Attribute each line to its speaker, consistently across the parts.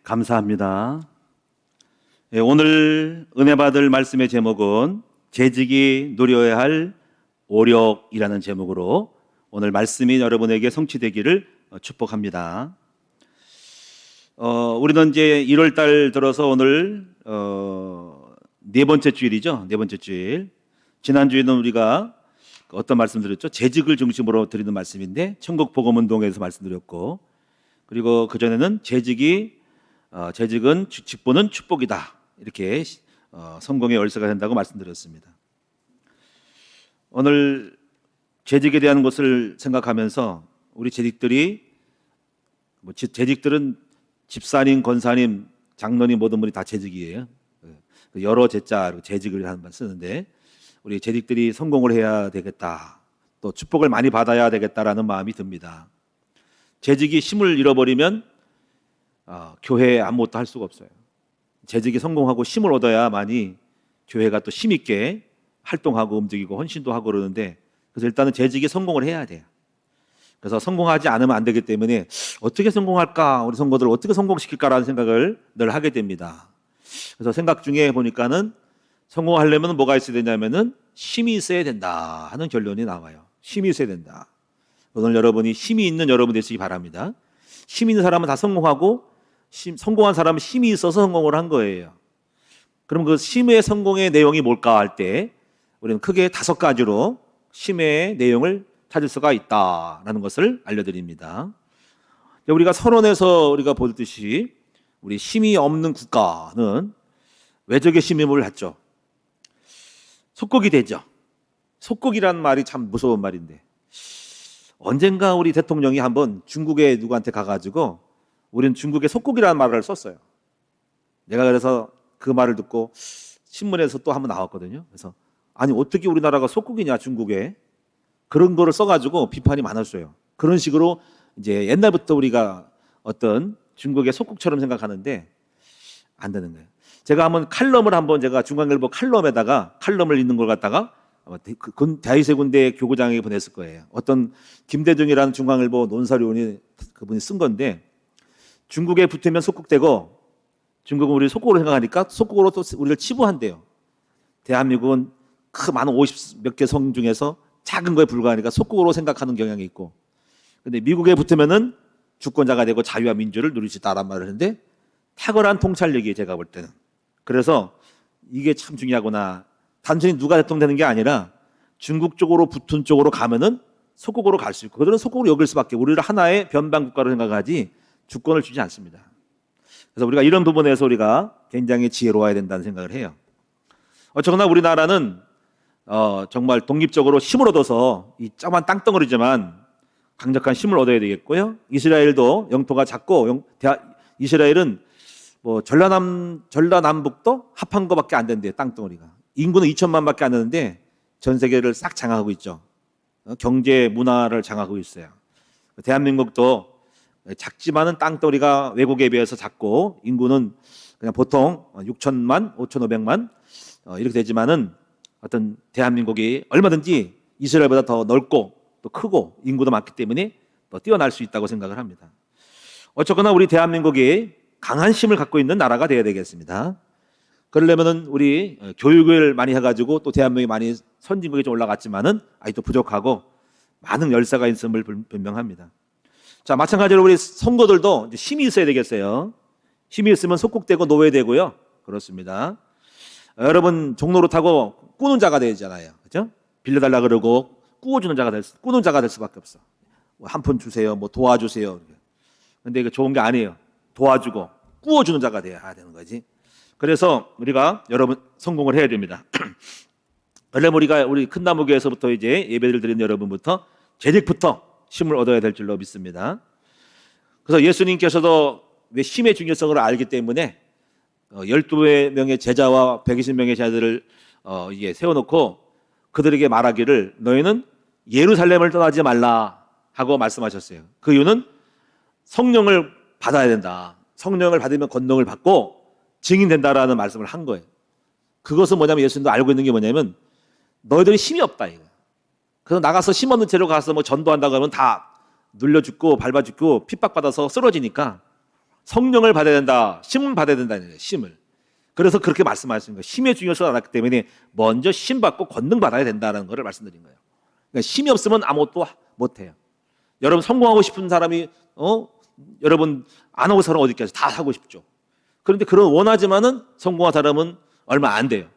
Speaker 1: 감사합니다. 오늘 은혜 받을 말씀의 제목은 재직이 누려야 할 오력이라는 제목으로 오늘 말씀이 여러분에게 성취되기를 축복합니다. 우리는 이제 1월 달 들어서 오늘 네 번째 주일이죠. 네 번째 주일. 지난주에는 우리가 어떤 말씀 드렸죠? 재직을 중심으로 드리는 말씀인데 천국 복음 운동에서 말씀드렸고, 그리고 그전에는 재직은 직분은 축복이다, 이렇게 성공의 열쇠가 된다고 말씀드렸습니다. 오늘 재직에 대한 것을 생각하면서 우리 재직들은 집사님, 권사님, 장로님 모든 분이 다 재직이에요. 여러 제자 재직을 하는 말 쓰는데, 우리 재직들이 성공을 해야 되겠다, 또 축복을 많이 받아야 되겠다라는 마음이 듭니다. 재직이 힘을 잃어버리면 교회에 아무것도 할 수가 없어요. 재직이 성공하고 힘을 얻어야만이 교회가 또 힘있게 활동하고 움직이고 헌신도 하고 그러는데, 그래서 일단은 재직이 성공을 해야 돼요. 그래서 성공하지 않으면 안 되기 때문에 어떻게 성공할까, 우리 성도들을 어떻게 성공시킬까라는 생각을 늘 하게 됩니다. 그래서 생각 중에 보니까는 성공하려면 뭐가 있어야 되냐면은 힘이 있어야 된다 하는 결론이 나와요. 힘이 있어야 된다. 오늘 여러분이 힘이 있는 여러분 되시기 바랍니다. 힘 있는 사람은 다 성공하고, 성공한 사람은 힘이 있어서 성공을 한 거예요. 그럼 그 힘의 성공의 내용이 뭘까 할 때 우리는 크게 5가지로 힘의 내용을 찾을 수가 있다라는 것을 알려드립니다. 우리가 선언에서 우리가 보듯이 우리 힘이 없는 국가는 외적의 힘임을 갖죠. 속국이 되죠. 속국이란 말이 참 무서운 말인데, 언젠가 우리 대통령이 한번 중국에 누구한테 가가지고 우리는 중국의 속국이라는 말을 썼어요. 내가 그래서 그 말을 듣고 신문에서 또 한번 나왔거든요. 그래서 아니 어떻게 우리나라가 속국이냐 중국에, 그런 거를 써가지고 비판이 많았어요. 그런 식으로 이제 옛날부터 우리가 어떤 중국의 속국처럼 생각하는데 안 되는 거예요. 제가 제가 중앙일보 칼럼에다가 칼럼을 읽는 걸 갖다가 대의세 군대 교구장에게 보냈을 거예요. 어떤 김대중이라는 중앙일보 논사료원이 그분이 쓴 건데, 중국에 붙으면 속국되고, 중국은 우리 속국으로 생각하니까 속국으로 또 우리를 치부한대요. 대한민국은 많은 50 몇 개 성 중에서 작은 거에 불과하니까 속국으로 생각하는 경향이 있고, 근데 미국에 붙으면은 주권자가 되고 자유와 민주를 누릴 수 있다라는 말을 했는데, 탁월한 통찰력이에요, 제가 볼 때는. 그래서 이게 참 중요하구나. 단순히 누가 대통령 되는 게 아니라 중국 쪽으로 붙은 쪽으로 가면은 속국으로 갈 수 있고, 그들은 속국으로 여길 수밖에, 우리를 하나의 변방 국가로 생각하지 주권을 주지 않습니다. 그래서 우리가 이런 부분에서 우리가 굉장히 지혜로워야 된다는 생각을 해요. 어쨌거나 우리나라는 정말 독립적으로 힘을 얻어서 이 조그만 땅덩어리지만 강력한 힘을 얻어야 되겠고요. 이스라엘도 영토가 작고, 이스라엘은 뭐 전라남북도 합한 거밖에 안 된대요. 땅덩어리가. 인구는 2천만밖에 안 되는데 전 세계를 싹 장악하고 있죠. 경제, 문화를 장악하고 있어요. 대한민국도 작지만은 땅덩어리가 외국에 비해서 작고, 인구는 그냥 보통 6천만, 5,500만 이렇게 되지만은 어떤 대한민국이 얼마든지 이스라엘보다 더 넓고 또 크고 인구도 많기 때문에 더 뛰어날 수 있다고 생각을 합니다. 어쨌거나 우리 대한민국이 강한 힘을 갖고 있는 나라가 되어야 되겠습니다. 그러려면은 우리 교육을 많이 해가지고 또 대한민국이 많이 선진국에 좀 올라갔지만은 아직도 부족하고 많은 열쇠가 있음을 분명합니다. 자, 마찬가지로 우리 성도들도 힘이 있어야 되겠어요. 힘이 있으면 속국되고 노예되고요. 그렇습니다. 여러분 종로로 타고 꾸는 자가 되잖아요, 그렇죠? 빌려달라 그러고 꾸는 자가 될 수밖에 없어. 한 푼 주세요, 뭐 도와주세요. 근데 이거 좋은 게 아니에요. 도와주고 꾸어주는 자가 돼야 되는 거지. 그래서 우리가 여러분 성공을 해야 됩니다. 원래 우리 큰 나무교에서부터 이제 예배를 드리는 여러분부터 재직부터 힘을 얻어야 될 줄로 믿습니다. 그래서 예수님께서도 힘의 중요성을 알기 때문에 12명의 제자와 120명의 제자들을 세워놓고 그들에게 말하기를, 너희는 예루살렘을 떠나지 말라 하고 말씀하셨어요. 그 이유는 성령을 받아야 된다. 성령을 받으면 권능을 받고 증인된다라는 말씀을 한 거예요. 그것은 뭐냐면 예수님도 알고 있는 게 뭐냐면 너희들이 힘이 없다 이거. 그래서 나가서 힘 없는 채로 가서 뭐 전도한다고 하면 다 눌려 죽고 밟아 죽고 핍박받아서 쓰러지니까 성령을 받아야 된다. 심을 받아야 된다는 거예요. 심을. 그래서 그렇게 말씀하시는 거예요. 심의 중요성을 알았기 때문에 먼저 심 받고 권능 받아야 된다는 것을 말씀드린 거예요. 그러니까 심이 없으면 아무것도 못해요. 여러분 성공하고 싶은 사람이 여러분 안 하고 사람 어디 있겠어요? 다 하고 싶죠. 그런데 그런 원하지만은 성공한 사람은 얼마 안 돼요.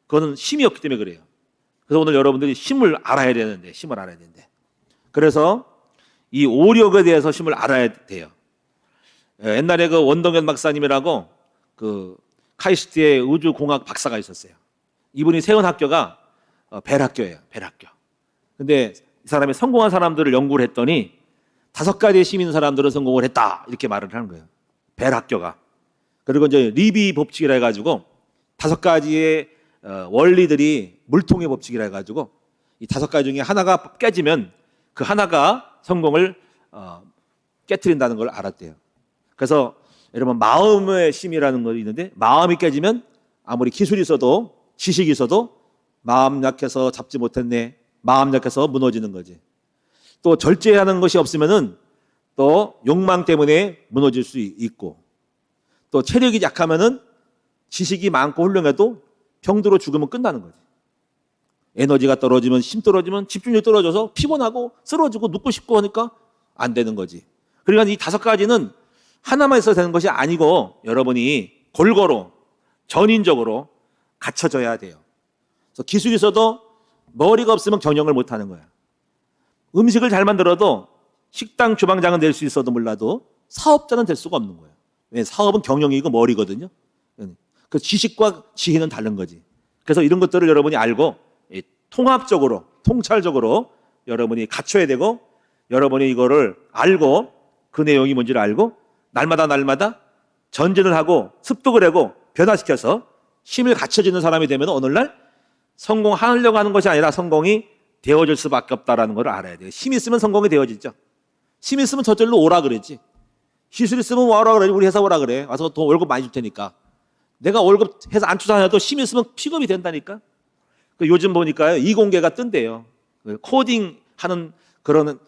Speaker 1: 그거는 심이 없기 때문에 그래요. 그래서 오늘 여러분들이 심을 알아야 되는데, 심을 알아야 되는데. 그래서 이 오력에 대해서 심을 알아야 돼요. 옛날에 그 원동현 박사님이라고 그 카이스트의 우주공학 박사가 있었어요. 이분이 세운 학교가 벨 학교예요. 벨 학교. 근데 이 사람이 성공한 사람들을 연구를 했더니 5가지의 심 있는 사람들은 성공을 했다. 이렇게 말을 하는 거예요. 벨 학교가. 그리고 이제 리비 법칙이라 해가지고 5가지의 원리들이 물통의 법칙이라 해가지고 이 5가지 중에 하나가 깨지면 그 하나가 성공을 깨트린다는 걸 알았대요. 그래서 여러분 마음의 심이라는 거 있는데 마음이 깨지면 아무리 기술이 있어도 지식이 있어도 마음 약해서 잡지 못했네. 마음 약해서 무너지는 거지. 또 절제하는 것이 없으면은 또 욕망 때문에 무너질 수 있고 또 체력이 약하면은 지식이 많고 훌륭해도 병들어 죽으면 끝나는 거지. 에너지가 떨어지면 힘 떨어지면 집중력이 떨어져서 피곤하고 쓰러지고 눕고 싶고 하니까 안 되는 거지. 그러니까 이 5가지는 하나만 있어도 되는 것이 아니고 여러분이 골고루 전인적으로 갖춰져야 돼요. 그래서 기술이 있어도 머리가 없으면 경영을 못 하는 거야. 음식을 잘 만들어도 식당 주방장은 될 수 있어도 몰라도 사업자는 될 수가 없는 거예요. 왜? 사업은 경영이고 머리거든요. 그 지식과 지혜는 다른 거지. 그래서 이런 것들을 여러분이 알고 통합적으로, 통찰적으로 여러분이 갖춰야 되고 여러분이 이거를 알고 그 내용이 뭔지를 알고 날마다 전진을 하고 습득을 하고 변화시켜서 힘을 갖춰지는 사람이 되면 오늘날 성공하려고 하는 것이 아니라 성공이 되어질 수밖에 없다는 걸 알아야 돼요. 힘이 있으면 성공이 되어지죠. 힘이 있으면 저절로 오라 그러지. 기술 있으면 와라 그러지. 우리 회사 오라 그래. 와서 돈 월급 많이 줄 테니까. 내가 월급 회사 안 투자해도 힘이 있으면 픽업이 된다니까. 요즘 보니까요 이공계가 뜬대요. 코딩하는 그런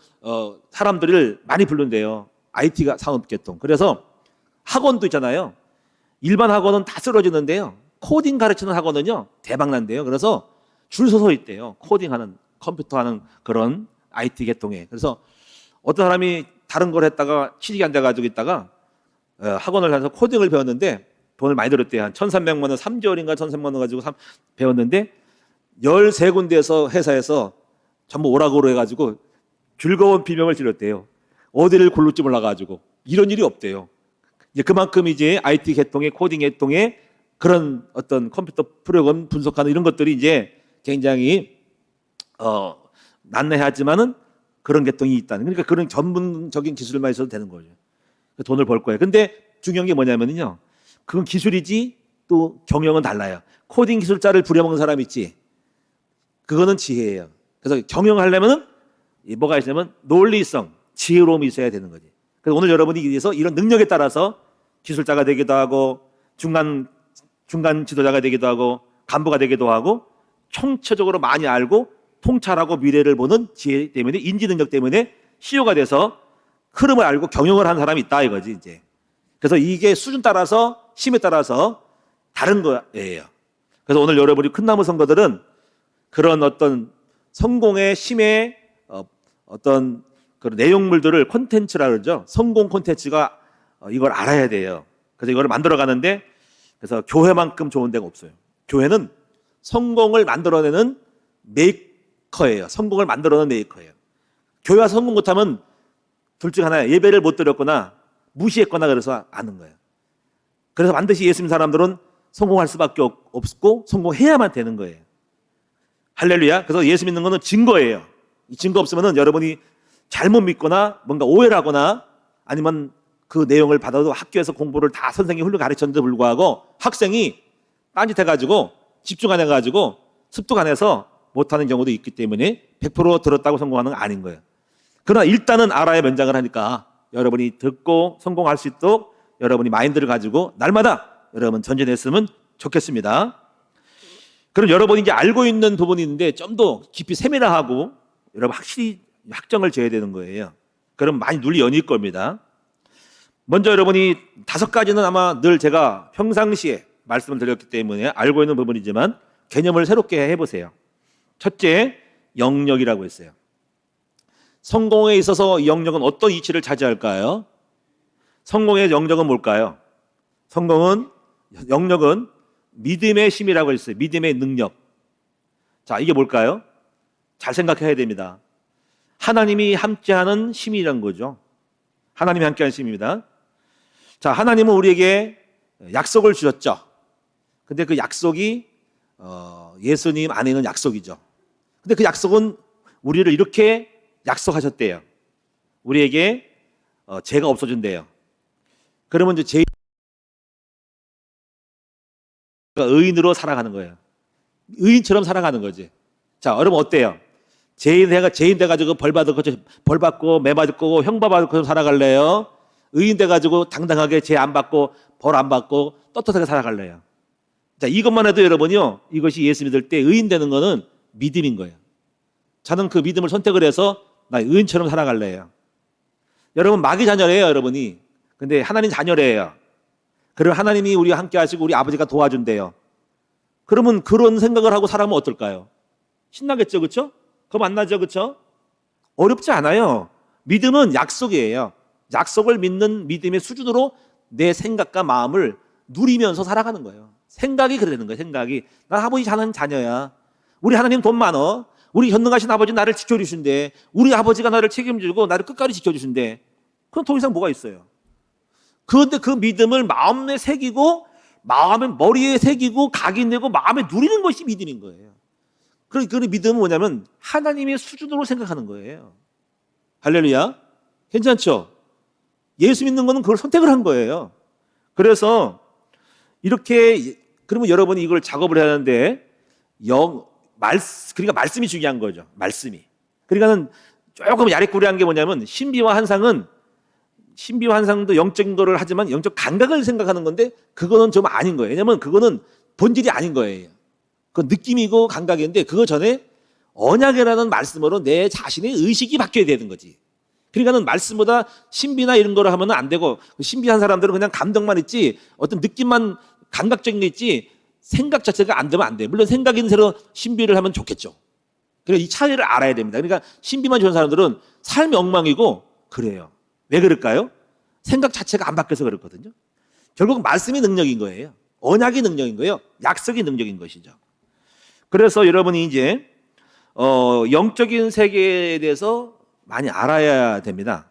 Speaker 1: 사람들을 많이 부른대요. IT가 산업계통. 그래서 학원도 있잖아요. 일반 학원은 다 쓰러지는데요. 코딩 가르치는 학원은요 대박 난대요. 그래서 줄 서서 있대요. 코딩하는 컴퓨터 하는 그런 IT 계통에. 그래서 어떤 사람이 다른 걸 했다가 취직이 안 돼가지고 있다가 학원을 해서 코딩을 배웠는데 돈을 많이 들었대요. 한 1,300만 원, 3개월인가 1,300만 원 가지고 배웠는데 13군데에서 회사에서 전부 오라고로 해가지고 즐거운 비명을 지렀대요. 어디를 고를지 몰라가지고 이런 일이 없대요. 이제 그만큼 이제 IT 계통의 코딩 계통의 그런 어떤 컴퓨터 프로그램 분석하는 이런 것들이 이제 굉장히 난해하지만은 그런 계통이 있다는. 그러니까 그런 전문적인 기술만 있어도 되는 거죠. 돈을 벌 거예요. 근데 중요한 게 뭐냐면요. 그건 기술이지 또 경영은 달라요. 코딩 기술자를 부려먹는 사람 있지. 그거는 지혜예요. 그래서 경영하려면은 뭐가 있냐면 논리성, 지혜로움이 있어야 되는 거지. 그래서 오늘 여러분이 위해서 이런 능력에 따라서 기술자가 되기도 하고 중간 지도자가 되기도 하고 간부가 되기도 하고 총체적으로 많이 알고 통찰하고 미래를 보는 지혜 때문에 인지 능력 때문에 CEO가 돼서 흐름을 알고 경영을 하는 사람이 있다 이거지 이제. 그래서 이게 수준 따라서 힘에 따라서 다른 거예요. 그래서 오늘 여러분이 큰 나무 선거들은 그런 어떤 성공의 힘의 어떤 그런 내용물들을 콘텐츠라 그러죠. 성공 콘텐츠가 이걸 알아야 돼요. 그래서 이걸 만들어 가는데 그래서 교회만큼 좋은 데가 없어요. 교회는 성공을 만들어내는 메이커예요. 성공을 만들어내는 메이커예요. 교회가 성공 못하면 둘 중 하나예요. 예배를 못 드렸거나 무시했거나 그래서 아는 거예요. 그래서 반드시 예수 믿는 사람들은 성공할 수밖에 없고 성공해야만 되는 거예요. 할렐루야. 그래서 예수 믿는 거는 증거예요. 이 증거 없으면 여러분이 잘못 믿거나 뭔가 오해를 하거나 아니면 그 내용을 받아도 학교에서 공부를 다 선생님이 훌륭히 가르쳤는데도 불구하고 학생이 딴짓해가지고 집중 안 해가지고 습득 안 해서 못하는 경우도 있기 때문에 100% 들었다고 성공하는 건 아닌 거예요. 그러나 일단은 알아야 면장을 하니까 여러분이 듣고 성공할 수 있도록 여러분이 마인드를 가지고 날마다 여러분 전진했으면 좋겠습니다. 그럼 여러분이 이제 알고 있는 부분이 있는데 좀 더 깊이 세밀화하고 여러분 확실히 확정을 지어야 되는 거예요. 그럼 많이 눈이 열릴 겁니다. 먼저 여러분이 5가지는 아마 늘 제가 평상시에 말씀을 드렸기 때문에 알고 있는 부분이지만 개념을 새롭게 해보세요. 첫째, 영역이라고 했어요. 성공에 있어서 이 영역은 어떤 위치를 차지할까요? 성공의 영역은 뭘까요? 영역은 믿음의 힘이라고 했어요. 믿음의 능력. 자, 이게 뭘까요? 잘 생각해야 됩니다. 하나님이 함께하는 힘이란 거죠. 하나님이 함께하는 힘입니다. 자, 하나님은 우리에게 약속을 주셨죠. 근데 그 약속이 예수님 안에 있는 약속이죠. 근데 그 약속은 우리를 이렇게 약속하셨대요. 우리에게 죄가 없어진대요. 그러면 이제 의인으로 살아가는 거예요. 의인처럼 살아가는 거지. 자, 여러분 어때요? 죄인 돼가지고 벌 받고 매 맞을 거고 형벌 받고 살아갈래요? 의인 돼가지고 당당하게 죄 안 받고 벌 안 받고 떳떳하게 살아갈래요? 자, 이것만 해도 여러분이요, 이것이 예수 믿을 때 의인 되는 거는 믿음인 거예요. 저는 그 믿음을 선택을 해서 나 의인처럼 살아갈래요. 여러분 마귀 자녀래요, 여러분이. 근데 하나님 자녀래요. 그럼 하나님이 우리와 함께 하시고 우리 아버지가 도와준대요. 그러면 그런 생각을 하고 살아가면 어떨까요? 신나겠죠, 그렇죠? 그거 안 나죠, 그렇죠? 어렵지 않아요. 믿음은 약속이에요. 약속을 믿는 믿음의 수준으로 내 생각과 마음을 누리면서 살아가는 거예요. 생각이 그래 되는 거예요. 생각이 나 아버지 하나님 자녀야. 우리 하나님 돈 많어. 우리 현능하신 아버지 나를 지켜주신대. 우리 아버지가 나를 책임지고 나를 끝까지 지켜주신대. 그럼 더 이상 뭐가 있어요? 그런데 그 믿음을 마음에 새기고 머리에 새기고 각인되고 마음에 누리는 것이 믿음인 거예요. 그 믿음은 뭐냐면 하나님의 수준으로 생각하는 거예요. 할렐루야. 괜찮죠? 예수 믿는 거는 그걸 선택을 한 거예요. 그래서 이렇게 그러면 여러분이 이걸 작업을 해야 하는데 그러니까 말씀이 중요한 거죠. 말씀이. 그러니까는 조금 야리꾸리한 게 뭐냐면 신비와 환상도 영적인 거를 하지만 영적 감각을 생각하는 건데 그거는 좀 아닌 거예요. 왜냐면 그거는 본질이 아닌 거예요. 그건 느낌이고 감각인데 그거 전에 언약이라는 말씀으로 내 자신의 의식이 바뀌어야 되는 거지. 그러니까는 말씀보다 신비나 이런 거를 하면 안 되고 신비한 사람들은 그냥 감동만 있지 어떤 느낌만 감각적인 게 있지 생각 자체가 안 되면 안 돼요. 물론 생각 있는 대로 신비를 하면 좋겠죠. 그러니까 이 차이를 알아야 됩니다. 그러니까 신비만 좋아하는 사람들은 삶이 엉망이고 그래요. 왜 그럴까요? 생각 자체가 안 바뀌어서 그렇거든요. 결국 말씀이 능력인 거예요. 언약이 능력인 거예요. 약속이 능력인 것이죠. 그래서 여러분이 이제 영적인 세계에 대해서 많이 알아야 됩니다.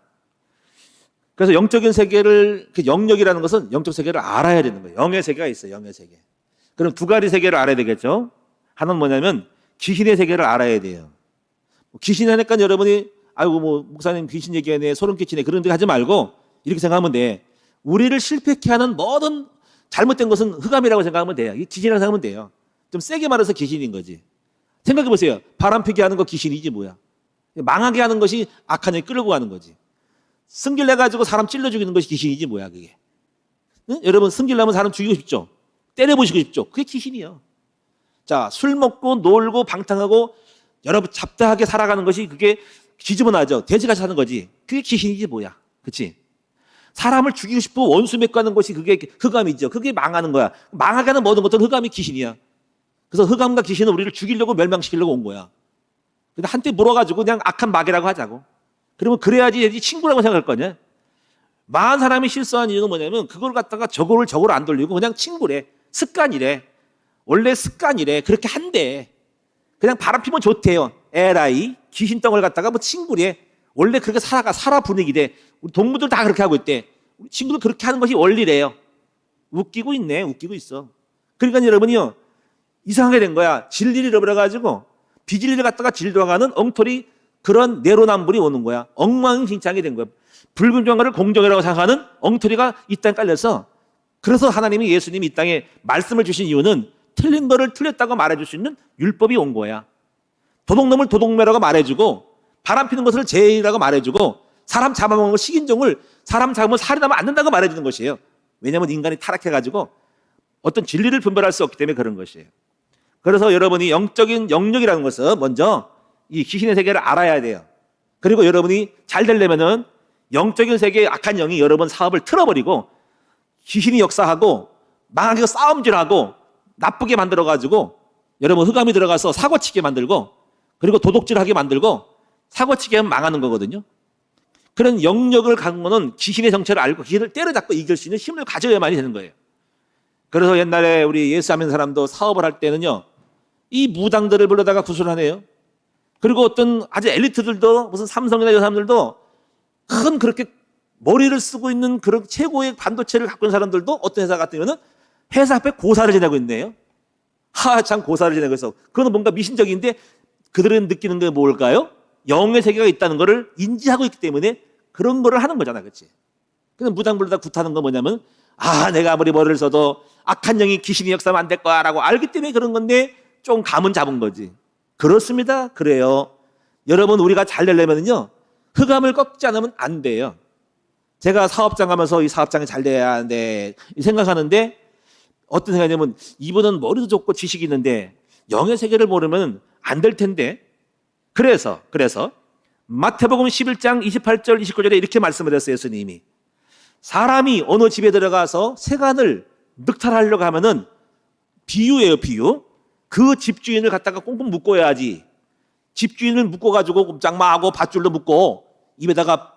Speaker 1: 그래서 영적인 세계를 그 영역이라는 것은 영적 세계를 알아야 되는 거예요. 영의 세계가 있어요. 영의 세계. 그럼 2가지 세계를 알아야 되겠죠. 하나는 뭐냐면 귀신의 세계를 알아야 돼요. 귀신 하니까 여러분이 아이고 뭐 목사님 귀신 얘기하네 소름 끼치네 그런 데 하지 말고 이렇게 생각하면 돼. 우리를 실패케 하는 모든 잘못된 것은 흑암이라고 생각하면 돼요. 귀신이라고 생각하면 돼요. 좀 세게 말해서 귀신인 거지. 생각해 보세요. 바람 피게 하는 거 귀신이지 뭐야. 망하게 하는 것이 악한 영이 끌고 가는 거지. 승질 내가지고 사람 찔러 죽이는 것이 귀신이지 뭐야 그게. 응? 여러분 승질 나면 사람 죽이고 싶죠. 때려보시고 싶죠. 그게 귀신이에요. 자, 술 먹고 놀고 방탕하고 여러분 잡다하게 살아가는 것이 그게 지저분하죠. 돼지같이 사는 거지. 그게 귀신이지 뭐야. 그렇지? 사람을 죽이고 싶고 원수 맺고 하는 것이 그게 흑암이죠. 그게 망하는 거야. 망하게 하는 모든 것들은 흑암이 귀신이야. 그래서 흑암과 귀신은 우리를 죽이려고 멸망시키려고 온 거야. 근데 한때 물어가지고 그냥 악한 마귀라고 하자고. 그러면 그래야지 친구라고 생각할 거냐. 망한 사람이 실수한 이유는 뭐냐면 그걸 갖다가 저거를 안 돌리고 그냥 친구래. 습관이래. 원래 습관이래. 그렇게 한대. 그냥 바람 피면 좋대요. 에라이 귀신덩을 갖다가 뭐 친구래. 원래 그렇게 살아 분위기래. 우리 동무들 다 그렇게 하고 있대. 우리 친구들 그렇게 하는 것이 원리래요. 웃기고 있네. 웃기고 있어. 그러니까 여러분이요. 이상하게 된 거야. 진리를 잃어버려가지고 비진리를 갖다가 질도가는 엉터리 그런 내로남불이 오는 거야. 엉망진창이 된 거야. 불공정을 공정이라고 생각하는 엉터리가 이 땅에 깔려서 그래서 하나님이 예수님이 이 땅에 말씀을 주신 이유는 틀린 거를 틀렸다고 말해줄 수 있는 율법이 온 거야. 도둑놈을 도둑매라고 말해주고 바람 피는 것을 죄인이라고 말해주고 사람 잡아먹는 걸 식인종을 사람 잡으면 살인하면 안 된다고 말해주는 것이에요. 왜냐하면 인간이 타락해가지고 어떤 진리를 분별할 수 없기 때문에 그런 것이에요. 그래서 여러분이 영적인 영역이라는 것은 먼저 이 귀신의 세계를 알아야 돼요. 그리고 여러분이 잘 되려면은 영적인 세계의 악한 영이 여러분 사업을 틀어버리고 귀신이 역사하고 망하게 싸움질하고 나쁘게 만들어가지고 여러분 흑암이 들어가서 사고치게 만들고 그리고 도둑질하게 만들고 사고치게 하면 망하는 거거든요. 그런 영역을 갖는 거는 귀신의 정체를 알고 귀신을 때려잡고 이길 수 있는 힘을 가져야만이 되는 거예요. 그래서 옛날에 우리 예수 믿는 사람도 사업을 할 때는요, 이 무당들을 불러다가 구술하네요. 그리고 어떤 아주 엘리트들도 무슨 삼성이나 이런 사람들도 큰 그렇게 머리를 쓰고 있는 그런 최고의 반도체를 갖고 있는 사람들도 어떤 회사 같으면은 회사 앞에 고사를 지내고 있네요. 참 고사를 지내고 있어. 그건 뭔가 미신적인데 그들은 느끼는 게 뭘까요? 영의 세계가 있다는 것을 인지하고 있기 때문에 그런 거를 하는 거잖아, 그렇지? 근데 무당 불러다 굿하는 건 뭐냐면 내가 아무리 머리를 써도 악한 영이 귀신이 역사하면 안 될 거야라고 알기 때문에 그런 건데 좀 감은 잡은 거지. 그렇습니다. 그래요. 여러분 우리가 잘 되려면요 흑암을 꺾지 않으면 안 돼요. 제가 사업장 가면서 이 사업장이 잘 돼야 하는데 생각하는데 어떤 생각이냐면 이분은 머리도 좋고 지식이 있는데 영의 세계를 모르면 안 될 텐데 그래서 마태복음 11장 28절 29절에 이렇게 말씀을 했어요. 예수님이 사람이 어느 집에 들어가서 세간을 늑탈하려고 하면은 비유예요. 비유. 그 집주인을 갖다가 꽁꽁 묶어야지. 집주인을 묶어가지고 꼼짝마하고 밧줄로 묶고 입에다가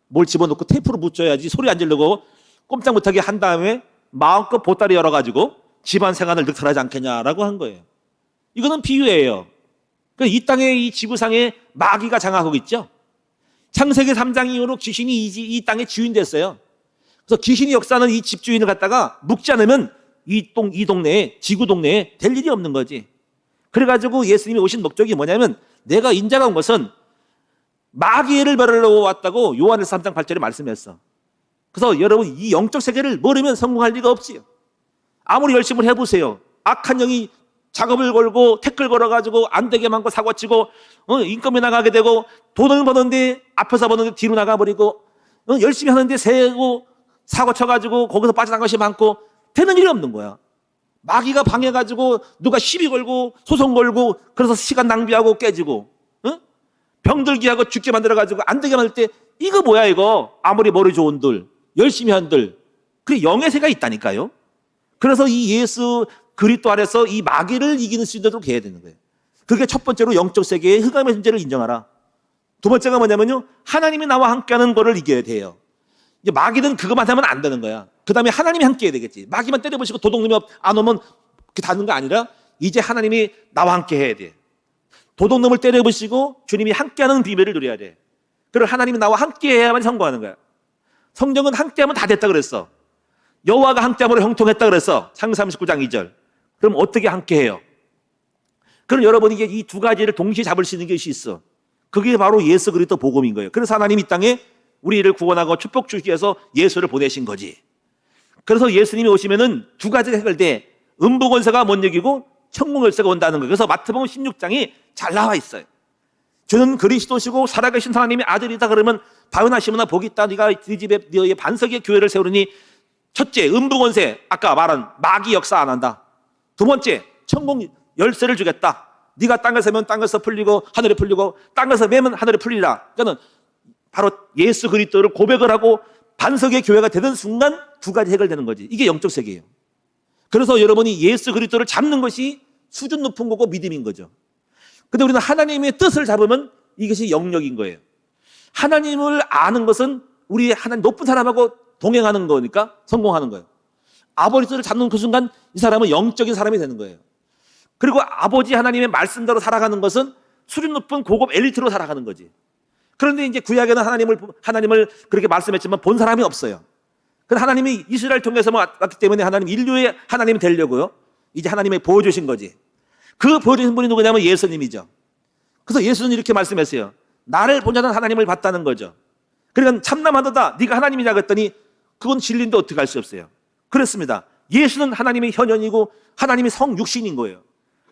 Speaker 1: 뭘 집어넣고 테이프로 붙여야지 소리 안 지르고 꼼짝 못하게 한 다음에 마음껏 보따리 열어가지고 집안 생활을 늑탈하지 않겠냐라고 한 거예요. 이거는 비유예요. 이 땅에 이 지구상에 마귀가 장악하고 있죠. 창세기 3장 이후로 귀신이 이 땅의 주인 됐어요. 그래서 귀신이 역사하는 이 집주인을 갖다가 묶지 않으면 이 동네에 지구 동네에 될 일이 없는 거지. 그래가지고 예수님이 오신 목적이 뭐냐면 내가 인자가 온 것은 마귀를 벌하려고 왔다고 요한일서 3장 8절에 말씀했어. 그래서 여러분 이 영적 세계를 모르면 성공할 리가 없지요. 아무리 열심을 해보세요. 악한 영이 작업을 걸고 태클 걸어가지고 안 되게 만고 사고치고 인건비 나가게 되고 돈을 버는데 앞에서 버는데 뒤로 나가버리고 열심히 하는데 세고 사고 쳐가지고 거기서 빠져나간 것이 많고 되는 일이 없는 거야. 마귀가 방해가지고 누가 시비 걸고 소송 걸고 그래서 시간 낭비하고 깨지고 병들게 하고 죽게 만들어가지고 안 되게 만들 때 이거 뭐야 이거 아무리 머리 좋은들 열심히 한들 그래 영의 세가 있다니까요. 그래서 이 예수 그리스도 안에서 이 마귀를 이기는 수 있도록 해야 되는 거예요. 그게 첫 번째로 영적 세계의 흑암의 존재를 인정하라. 두 번째가 뭐냐면요 하나님이 나와 함께하는 거를 이겨야 돼요. 이제 마귀는 그것만 하면 안 되는 거야. 그 다음에 하나님이 함께 해야 되겠지. 마귀만 때려보시고 도둑놈이 안 오면 그게 닿는 거 아니라 이제 하나님이 나와 함께 해야 돼. 도둑놈을 때려보시고 주님이 함께하는 비밀을 누려야 돼. 그리고 하나님이 나와 함께 해야만 성공하는 거야. 성경은 함께하면 다 됐다 그랬어. 여호와가 함께함으로 형통했다 그랬어. 창세기 39장 2절. 그럼 어떻게 함께해요? 그럼 여러분이 이게 이 두 가지를 동시에 잡을 수 있는 것이 있어. 그게 바로 예수 그리스도 복음인 거예요. 그래서 하나님이 이 땅에 우리를 구원하고 축복 주기 위해서 예수를 보내신 거지. 그래서 예수님이 오시면은 두 가지가 해결돼. 음부권세가 못 이기고 천국열쇠가 온다는 거예요. 그래서 마태복음 16장이 잘 나와 있어요. 주는 그리스도시고 살아계신 하나님의 아들이다 그러면 바요나시므나 복이 있다. 네가 네 집에 너의 반석의 교회를 세우니 첫째 음부권세 아까 말한 마귀 역사 안 한다. 두 번째 천국 열쇠를 주겠다. 네가 땅에서 매면 땅에서 풀리고 하늘에 풀리고 땅에서 매면 하늘에 풀리라. 그러니까 바로 예수 그리스도를 고백을 하고 반석의 교회가 되는 순간 두 가지 해결되는 거지. 이게 영적 세계예요. 그래서 여러분이 예수 그리스도를 잡는 것이 수준 높은 거고 믿음인 거죠. 근데 우리는 하나님의 뜻을 잡으면 이것이 영역인 거예요. 하나님을 아는 것은 우리 하나님 높은 사람하고 동행하는 거니까 성공하는 거예요. 아버지 뜻을 잡는 그 순간 이 사람은 영적인 사람이 되는 거예요. 그리고 아버지 하나님의 말씀대로 살아가는 것은 수준 높은 고급 엘리트로 살아가는 거지. 그런데 이제 구약에는 하나님을 그렇게 말씀했지만 본 사람이 없어요. 그래서 하나님이 이스라엘 통해서 왔기 때문에 하나님 인류의 하나님이 되려고요. 이제 하나님이 보여주신 거지. 그 보여주신 분이 누구냐면 예수님이죠. 그래서 예수는 이렇게 말씀했어요. 나를 본 자는 하나님을 봤다는 거죠. 그러니까 참남하도다 네가 하나님이냐 그랬더니 그건 진리인데 어떻게 할 수 없어요. 그렇습니다. 예수는 하나님의 현현이고 하나님이 성육신인 거예요.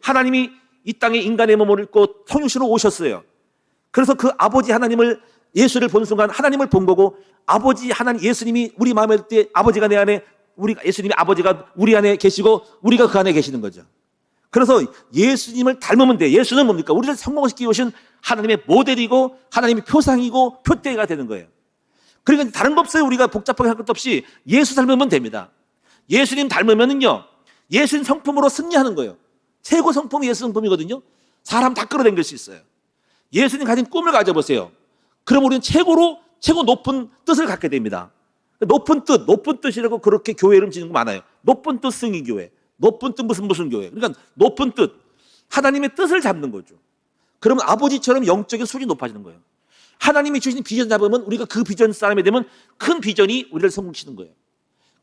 Speaker 1: 하나님이 이 땅에 인간의 몸을 입고 성육신으로 오셨어요. 그래서 그 아버지 하나님을 예수를 본 순간 하나님을 본 거고 아버지 하나님 예수님이 우리 마음에 들 때 아버지가 내 안에 예수님이 아버지가 우리 안에 계시고 우리가 그 안에 계시는 거죠. 그래서 예수님을 닮으면 돼. 예수는 뭡니까? 우리를 성공시키기 오신 하나님의 모델이고 하나님의 표상이고 표대가 되는 거예요. 그러니까 다른 거 없어요. 우리가 복잡하게 할 것도 없이 예수 닮으면 됩니다. 예수님 닮으면은요, 예수님 성품으로 승리하는 거예요. 최고 성품이 예수 성품이거든요. 사람 다 끌어당길 수 있어요. 예수님 가진 꿈을 가져보세요. 그럼 우리는 최고 높은 뜻을 갖게 됩니다. 높은 뜻이라고 그렇게 교회 이름 짓는 거 많아요. 높은 뜻 승리교회, 높은 뜻 무슨 교회. 그러니까 높은 뜻, 하나님의 뜻을 잡는 거죠. 그러면 아버지처럼 영적인 수준이 높아지는 거예요. 하나님이 주신 비전 잡으면 우리가 그 비전 사람이 되면 큰 비전이 우리를 성공시키는 거예요.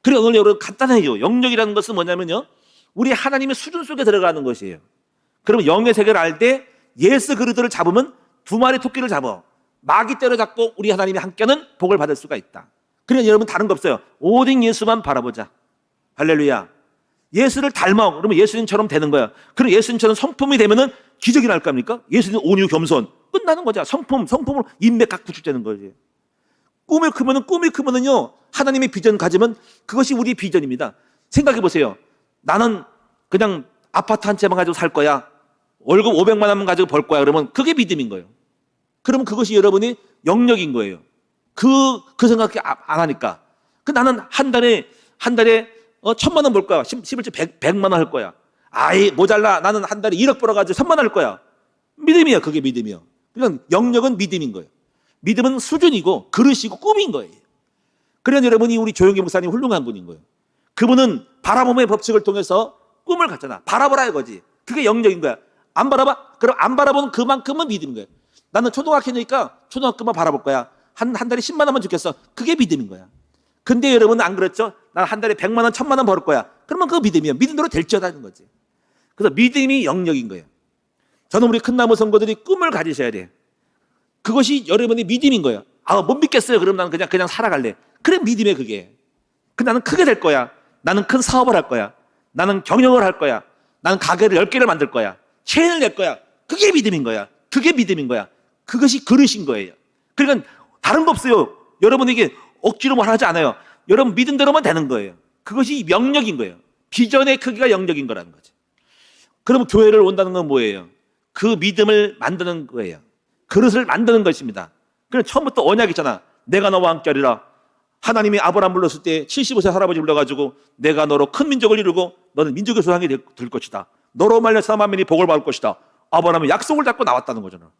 Speaker 1: 그래 오늘 여러분 간단해요. 영역이라는 것은 뭐냐면요, 우리 하나님의 수준 속에 들어가는 것이에요. 그러면 영의 세계를 알 때 예수 그리스도를 잡으면 두 마리 토끼를 잡아 마귀 때려잡고 우리 하나님이 함께하는 복을 받을 수가 있다. 그러니까 여러분 다른 거 없어요. 오직 예수만 바라보자. 할렐루야. 예수를 닮아. 그러면 예수님처럼 되는 거야. 그럼 예수님처럼 성품이 되면은 기적이 날 겁니까? 예수님 온유 겸손 끝나는 거죠. 성품으로 인맥 각 구축되는 거지. 꿈이 크면은요, 하나님의 비전 가지면 그것이 우리 비전입니다. 생각해 보세요. 나는 그냥 아파트 한 채만 가지고 살 거야. 월급 500만 원만 가지고 벌 거야. 그러면 그게 믿음인 거예요. 그러면 그것이 여러분이 영역인 거예요. 그 생각 안 하니까. 나는 한 달에 1,000만 원 벌 거야. 11주 100만 원 할 거야. 아이 모자라. 나는 한 달에 1억 벌어가지고 3만 원 할 거야. 믿음이야. 그게 믿음이요. 그러니까 영역은 믿음인 거예요. 믿음은 수준이고 그릇이고 꿈인 거예요. 그러니까 여러분이 우리 조영기 목사님 훌륭한 분인 거예요. 그분은 바라봄의 법칙을 통해서 꿈을 갖잖아. 바라보라 이거지. 그게 영역인 거야. 안 바라봐? 그럼 안 바라보는 그만큼은 믿음인 거예요. 나는 초등학교니까 초등학교만 바라볼 거야. 한 달에 10만 원만 주겠어. 그게 믿음인 거야. 근데 여러분은 안 그렇죠? 나는 한 달에 100만 원, 1,000만 원 벌 거야. 그러면 그거 믿음이야. 믿음대로 될지어다는 거지. 그래서 믿음이 영역인 거예요. 저는 우리 큰나무 성도들이 꿈을 가지셔야 돼요. 그것이 여러분의 믿음인 거예요. 못 믿겠어요. 그럼 나는 그냥 살아갈래. 그래 믿음이에요 그게. 나는 크게 될 거야. 나는 큰 사업을 할 거야. 나는 경영을 할 거야. 나는 가게를 10개를 만들 거야. 체인을 낼 거야. 그게 믿음인 거야. 그게 믿음인 거야. 그것이 그릇인 거예요. 그러니까 다른 거 없어요. 여러분에게 억지로 뭘 하지 않아요. 여러분 믿음대로만 되는 거예요. 그것이 명령인 거예요. 비전의 크기가 영역인 거라는 거죠. 그럼 교회를 온다는 건 뭐예요? 그 믿음을 만드는 거예요. 그릇을 만드는 것입니다. 그럼 처음부터 언약 있잖아. 내가 너와 함께 하리라. 하나님이 아브라함 불렀을 때 75세 할아버지 불러가지고 내가 너로 큰 민족을 이루고 너는 민족의 조상이 될 것이다. 너로 말려서 만민이 복을 받을 것이다. 아브라함은 약속을 잡고 나왔다는 거잖아.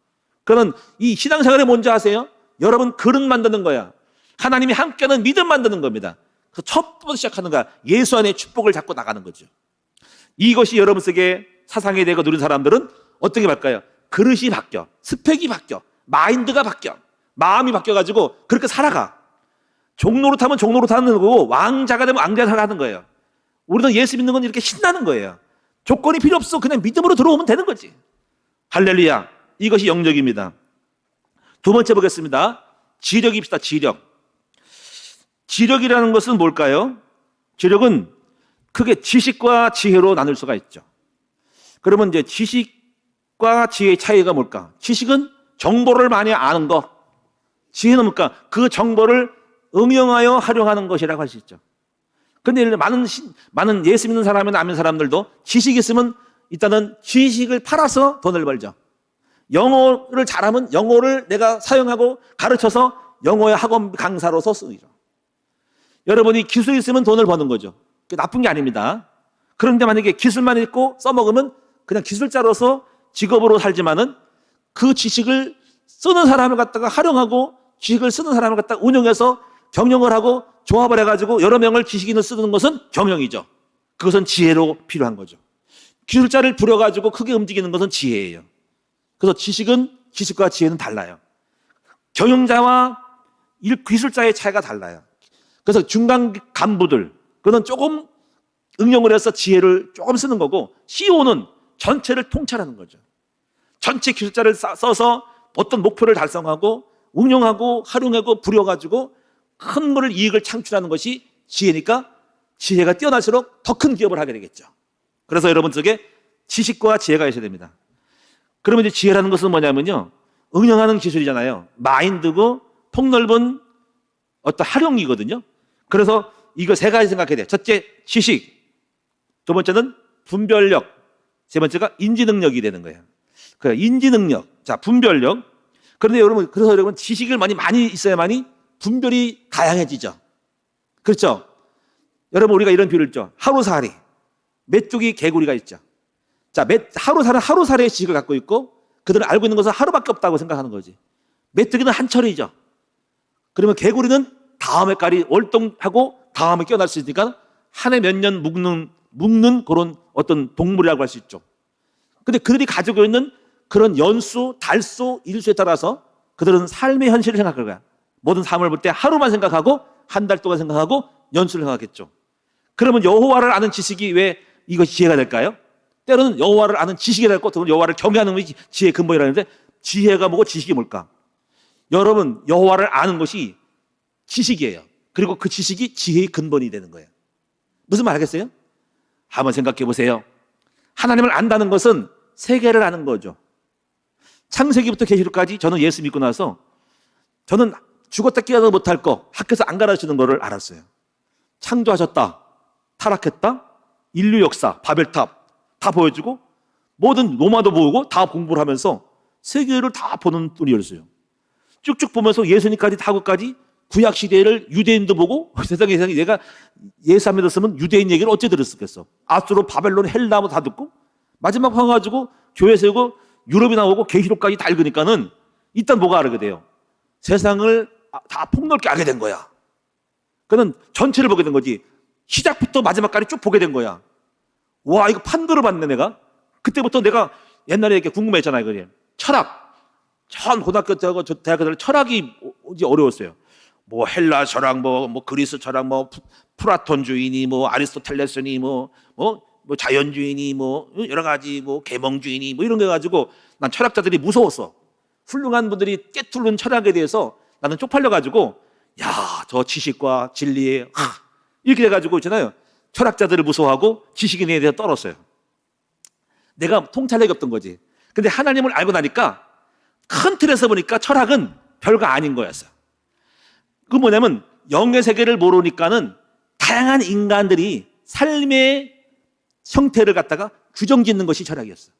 Speaker 1: 그러면 이 신앙생활이 뭔지 아세요? 여러분 그릇 만드는 거야. 하나님이 함께하는 믿음 만드는 겁니다. 그래서 첫 번째 시작하는 거야. 예수 안에 축복을 잡고 나가는 거죠. 이것이 여러분 속에 사상이 되고 누린 사람들은 어떻게 바뀌어요? 그릇이 바뀌어. 스펙이 바뀌어. 마인드가 바뀌어. 마음이 바뀌어가지고 그렇게 살아가. 종로로 타면 종로로 타는 거고 왕자가 되면 왕자가 하는 거예요. 우리는 예수 믿는 건 이렇게 신나는 거예요. 조건이 필요 없어. 그냥 믿음으로 들어오면 되는 거지. 할렐루야. 이것이 영역입니다. 두 번째 보겠습니다. 지력입시다. 지력. 지력이라는 것은 뭘까요? 지력은 크게 지식과 지혜로 나눌 수가 있죠. 그러면 이제 지식과 지혜의 차이가 뭘까? 지식은 정보를 많이 아는 것. 지혜는 뭘까? 그 정보를 응용하여 활용하는 것이라고 할 수 있죠. 그런데 많은 예수 믿는 사람이나 안 믿는 사람들도 지식이 있으면 일단은 지식을 팔아서 돈을 벌죠. 영어를 잘하면 영어를 내가 사용하고 가르쳐서 영어의 학원 강사로서 쓰죠. 여러분이 기술이 있으면 돈을 버는 거죠. 그게 나쁜 게 아닙니다. 그런데 만약에 기술만 있고 써먹으면 그냥 기술자로서 직업으로 살지만은 그 지식을 쓰는 사람을 갖다가 활용하고 지식을 쓰는 사람을 갖다가 운영해서 경영을 하고 조합을 해가지고 여러 명을 지식인을 쓰는 것은 경영이죠. 그것은 지혜로 필요한 거죠. 기술자를 부려가지고 크게 움직이는 것은 지혜예요. 그래서 지식과 지혜는 달라요. 경영자와 기술자의 차이가 달라요. 그래서 중간 간부들, 그는 조금 응용을 해서 지혜를 조금 쓰는 거고, CEO는 전체를 통찰하는 거죠. 전체 기술자를 써서 어떤 목표를 달성하고 응용하고 활용하고 부려가지고 큰 거를 이익을 창출하는 것이 지혜니까 지혜가 뛰어날수록 더 큰 기업을 하게 되겠죠. 그래서 여러분 속에 지식과 지혜가 있어야 됩니다. 그러면 이제 지혜라는 것은 뭐냐면요, 응용하는 기술이잖아요. 마인드고 폭넓은 어떤 활용이거든요. 그래서 이거 세 가지 생각해야 돼요. 첫째, 지식. 두 번째는 분별력. 세 번째가 인지능력이 되는 거예요. 그 인지능력. 자, 분별력. 그런데 여러분, 그래서 여러분 지식을 많이 있어야만이 분별이 다양해지죠. 그렇죠? 여러분, 우리가 이런 비유를 했죠. 하루살이, 메뚜기, 개구리가 있죠. 자, 하루살은 하루살이의 지식을 갖고 있고 그들은 알고 있는 것은 하루밖에 없다고 생각하는 거지. 메뚜기는 한철이죠. 그러면 개구리는 다음 해까지 월동하고 다음에 깨어날 수 있으니까 한 해 몇 년 묵는 그런 어떤 동물이라고 할 수 있죠. 근데 그들이 가지고 있는 그런 연수, 달수, 일수에 따라서 그들은 삶의 현실을 생각할 거야. 모든 삶을 볼 때 하루만 생각하고 한 달 동안 생각하고 연수를 생각하겠죠. 그러면 여호와를 아는 지식이 왜 이것이 지혜가 될까요? 때로는 여호와를 아는 지식이 될고 또 여호와를 경외하는 것이 지혜의 근본이라는데 지혜가 뭐고 지식이 뭘까? 여러분, 여호와를 아는 것이 지식이에요. 그리고 그 지식이 지혜의 근본이 되는 거예요. 무슨 말 하겠어요? 한번 생각해 보세요. 하나님을 안다는 것은 세계를 아는 거죠. 창세기부터 계시록까지 저는 예수 믿고 나서 저는 죽었다 깨어나도 못할 거 학교에서 안 가르치는 거를 알았어요. 창조하셨다, 타락했다, 인류 역사, 바벨탑 다 보여주고 모든 로마도 보고 다 공부를 하면서 세계를 다 보는 눈이 열렸어요. 쭉쭉 보면서 예수님까지 다고까지 구약 시대를 유대인도 보고 세상에 내가 예수 안 믿었으면 유대인 얘기를 어째 들었겠어. 아수르, 바벨론, 헬라 다 듣고 마지막 와가지고 교회 세우고 유럽이 나오고 계시록까지 다 읽으니까는 일단 뭐가 알게 돼요? 세상을 다 폭넓게 알게 된 거야. 그는 전체를 보게 된 거지. 시작부터 마지막까지 쭉 보게 된 거야. 와, 이거 판도를 봤네 내가. 그때부터 내가 옛날에 이렇게 궁금했잖아요. 그게 철학. 전 고등학교 때하고 대학교 때 철학이 어려웠어요. 뭐 헬라 철학, 뭐 그리스 철학, 뭐 플라톤주의니, 뭐 아리스토텔레스니, 뭐 자연주의니, 뭐 여러 가지 뭐 계몽주의니, 뭐 이런 거 가지고 난 철학자들이 무서웠어. 훌륭한 분들이 깨뚫는 철학에 대해서 나는 쪽팔려 가지고 야, 저 지식과 진리에 이렇게 돼 가지고 있잖아요. 철학자들을 무서워하고 지식인에 대해서 떨었어요. 내가 통찰력이 없던 거지. 근데 하나님을 알고 나니까 큰 틀에서 보니까 철학은 별거 아닌 거였어요. 그 뭐냐면 영의 세계를 모르니까는 다양한 인간들이 삶의 형태를 갖다가 규정 짓는 것이 철학이었어요.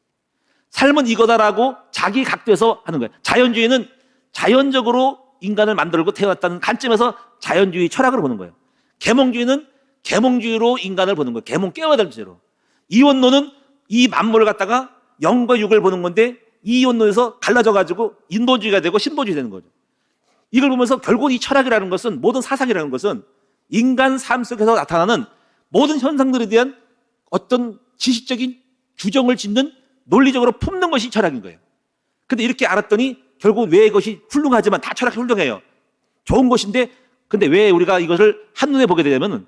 Speaker 1: 삶은 이거다라고 자기 각도에서 하는 거예요. 자연주의는 자연적으로 인간을 만들고 태어났다는 관점에서 자연주의 철학을 보는 거예요. 계몽주의는 계몽주의로 인간을 보는 거예요. 계몽 깨워야 될 죄로. 이원론은 이 만물을 갖다가 영과 육을 보는 건데 이 이원론에서 갈라져가지고 인본주의가 되고 신본주의 되는 거죠. 이걸 보면서 결국 이 철학이라는 것은 모든 사상이라는 것은 인간 삶 속에서 나타나는 모든 현상들에 대한 어떤 지식적인 규정을 짓는 논리적으로 품는 것이 철학인 거예요. 근데 이렇게 알았더니 결국 왜 이것이 훌륭하지만 다 철학이 훌륭해요. 좋은 것인데 근데 왜 우리가 이것을 한눈에 보게 되냐면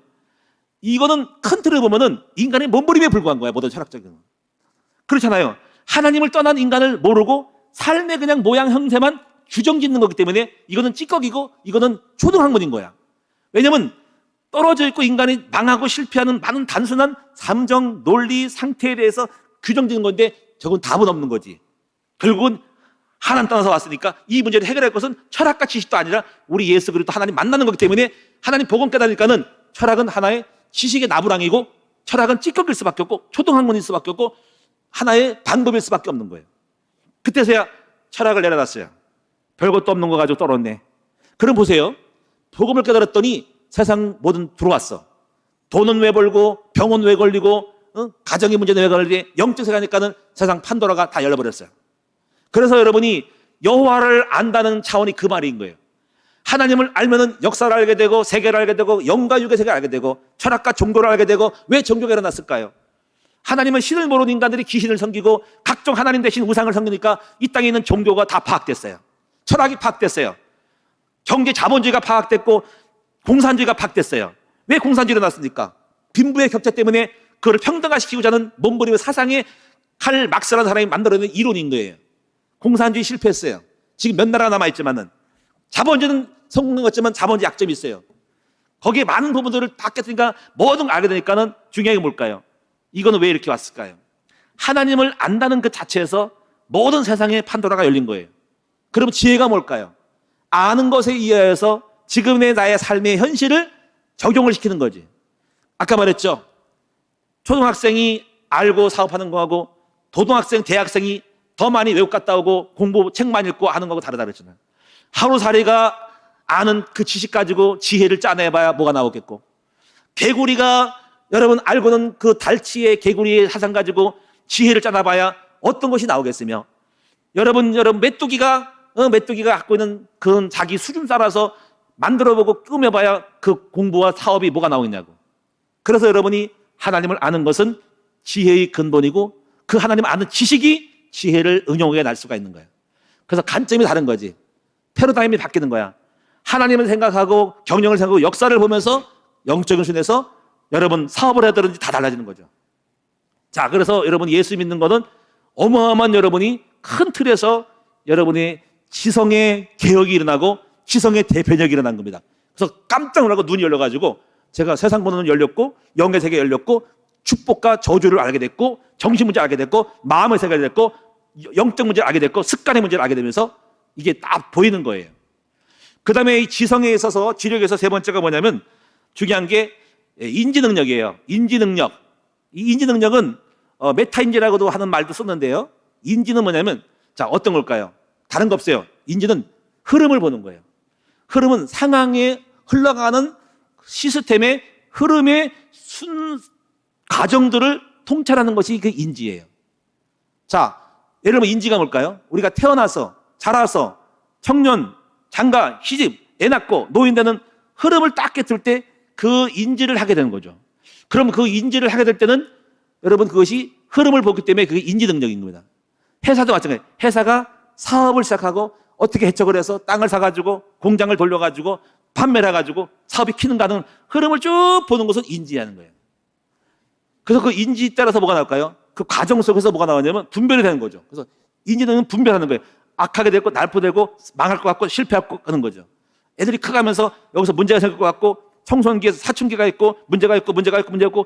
Speaker 1: 이거는 큰 틀을 보면은 인간의 몸부림에 불과한 거야. 모든 철학적인 건. 그렇잖아요. 하나님을 떠난 인간을 모르고 삶의 그냥 모양 형태만 규정 짓는 거기 때문에 이거는 찌꺼기고 이거는 초등학문인 거야. 왜냐면 떨어져 있고 인간이 망하고 실패하는 많은 단순한 감정, 논리, 상태에 대해서 규정 짓는 건데 저건 답은 없는 거지. 결국은 하나님 떠나서 왔으니까 이 문제를 해결할 것은 철학과 지식도 아니라 우리 예수 그리스도 하나님 만나는 거기 때문에 하나님 복음 깨달으니까는 철학은 하나의 지식의 나부랑이고 철학은 찌꺼기일 수밖에 없고 초등학문일 수밖에 없고 하나의 방법일 수밖에 없는 거예요. 그때서야 철학을 내려놨어요. 별것도 없는 거 가지고 떨었네. 그럼 보세요. 복음을 깨달았더니 세상 뭐든 들어왔어. 돈은 왜 벌고 병은 왜 걸리고 가정의 문제는 왜 걸리지? 영적 세계니까는 세상 판도라가 다 열려버렸어요. 그래서 여러분이 여호와를 안다는 차원이 그 말인 거예요. 하나님을 알면은 역사를 알게 되고 세계를 알게 되고 영과 육의 세계를 알게 되고 철학과 종교를 알게 되고 왜 종교가 일어났을까요? 하나님은 신을 모르는 인간들이 귀신을 섬기고 각종 하나님 대신 우상을 섬기니까 이 땅에 있는 종교가 다 파악됐어요. 철학이 파악됐어요. 경제 자본주의가 파악됐고 공산주의가 파악됐어요. 왜 공산주의가 일어났습니까? 빈부의 격차 때문에 그걸 평등화시키고자 하는 몸부림의 사상의 칼 막스라는 사람이 만들어낸 이론인 거예요. 공산주의 실패했어요. 지금 몇 나라가 남아있지만은 자본주의는 성공한 것지만 자본주의 약점이 있어요. 거기에 많은 부분들을 바뀌었으니까 뭐든 알게 되니까는 중요한 게 뭘까요? 이거는 왜 이렇게 왔을까요? 하나님을 안다는 그 자체에서 모든 세상의 판도라가 열린 거예요. 그럼 지혜가 뭘까요? 아는 것에 의해서 지금의 나의 삶의 현실을 적용을 시키는 거지. 아까 말했죠. 초등학생이 알고 사업하는 거하고 고등학생, 대학생이 더 많이 외국 갔다 오고 공부 책 많이 읽고 하는 거하고 다르다 그랬잖아요. 하루살이가 아는 그 지식 가지고 지혜를 짜내봐야 뭐가 나오겠고, 개구리가 여러분 알고는 그 달치의 개구리의 사상 가지고 지혜를 짜놔봐야 어떤 것이 나오겠으며, 여러분 메뚜기가 갖고 있는 그 자기 수준 따라서 만들어보고 꾸며봐야 그 공부와 사업이 뭐가 나오겠냐고. 그래서 여러분이 하나님을 아는 것은 지혜의 근본이고, 그 하나님 아는 지식이 지혜를 응용해 날 수가 있는 거예요. 그래서 관점이 다른 거지. 패러다임이 바뀌는 거야. 하나님을 생각하고 경영을 생각하고 역사를 보면서 영적인 순에서 여러분 사업을 하든지 다 달라지는 거죠. 자, 그래서 여러분 예수 믿는 거는 어마어마한 여러분이 큰 틀에서 여러분의 지성의 개혁이 일어나고 지성의 대변혁이 일어난 겁니다. 그래서 깜짝 놀라고 눈이 열려가지고 제가 세상 보는 눈이 열렸고 영의 세계가 열렸고 축복과 저주를 알게 됐고 정신 문제를 알게 됐고 마음의 세계가 됐고 영적 문제를 알게 됐고 습관의 문제를 알게 되면서 이게 딱 보이는 거예요. 그 다음에 이 지성에 있어서 지력에서 세 번째가 뭐냐면 중요한 게 인지 능력이에요. 인지 능력. 이 인지 능력은 메타인지라고도 하는 말도 썼는데요. 인지는 뭐냐면 자, 어떤 걸까요? 다른 거 없어요. 인지는 흐름을 보는 거예요. 흐름은 상황에 흘러가는 시스템의 흐름의 과정들을 통찰하는 것이 그 인지예요. 자, 예를 들면 인지가 뭘까요? 우리가 태어나서 자라서 청년, 장가, 시집, 애 낳고 노인 되는 흐름을 딱 깨뜨릴 때 그 인지를 하게 되는 거죠. 그럼 그 인지를 하게 될 때는 여러분 그것이 흐름을 보기 때문에 그게 인지 능력인 겁니다. 회사도 마찬가지예요. 회사가 사업을 시작하고 어떻게 해석을 해서 땅을 사가지고 공장을 돌려가지고 판매를 해가지고 사업이 키는가 하는 흐름을 쭉 보는 것은 인지하는 거예요. 그래서 그 인지 따라서 뭐가 나올까요? 그 과정 속에서 뭐가 나오냐면 분별이 되는 거죠. 그래서 인지는 분별하는 거예요. 악하게 되고 날포되고 망할 것 같고 실패할 것 하는 거죠. 애들이 커가면서 여기서 문제가 생길 것 같고 청소년기에서 사춘기가 있고 문제가 있고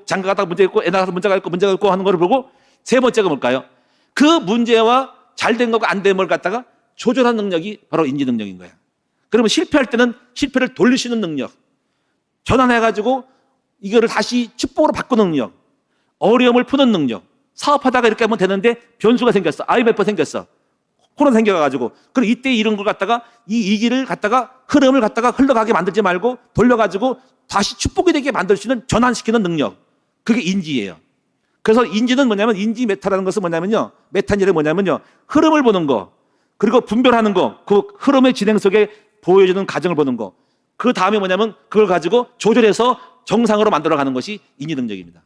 Speaker 1: 장가 가다가 문제가 있고 애 나가서 문제가 있고 하는 걸 보고 세 번째가 뭘까요? 그 문제와 잘된 거가 안 된 걸 갖다가 조절하는 능력이 바로 인지 능력인 거예요. 그러면 실패할 때는 실패를 돌릴 수 있는 능력, 전환해가지고 이거를 다시 축복으로 바꾸는 능력, 어려움을 푸는 능력, 사업하다가 이렇게 하면 되는데 변수가 생겼어. IMF 생겼어. 코로나 생겨가지고. 그럼 이때 이런 걸 갖다가 이 위기를 갖다가 흐름을 갖다가 흘러가게 만들지 말고 돌려가지고 다시 축복이 되게 만들 수 있는 전환시키는 능력. 그게 인지예요. 그래서 인지는 뭐냐면 인지 메타라는 것은 뭐냐면요. 메타인지는 뭐냐면요. 흐름을 보는 거. 그리고 분별하는 거. 그 흐름의 진행 속에 보여주는 과정을 보는 거. 그 다음에 뭐냐면 그걸 가지고 조절해서 정상으로 만들어가는 것이 인지 능력입니다.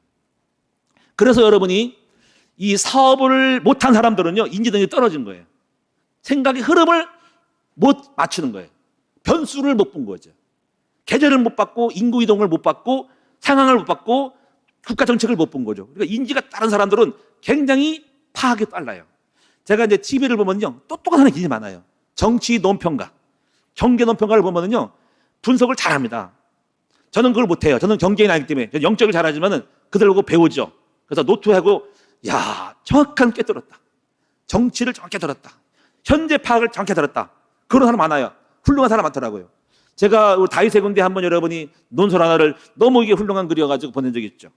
Speaker 1: 그래서 여러분이 이 사업을 못한 사람들은요. 인지 능력이 떨어진 거예요. 생각의 흐름을 못 맞추는 거예요. 변수를 못 본 거죠. 계절을 못 봤고 인구 이동을 못 봤고 상황을 못 봤고 국가 정책을 못 본 거죠. 그러니까 인지가 다른 사람들은 굉장히 파악이 빨라요. 제가 이제 TV를 보면요. 똑똑한 사람이 굉장히 많아요. 정치 논평가, 경제 논평가를 보면요. 분석을 잘합니다. 저는 그걸 못해요. 저는 경제인이 아니기 때문에 저는 영적을 잘하지만은 그들 보고 배우죠. 그래서 노트하고 야, 정확한 꿰뚫었다. 정치를 정확히 들었다. 현재 파악을 정확히 들었다. 그런 사람 많아요. 훌륭한 사람 많더라고요. 제가 우리 다윗의 군대 한번 여러분이 논설 하나를 너무 이게 훌륭한 글이어가지고 보낸 적이 있죠.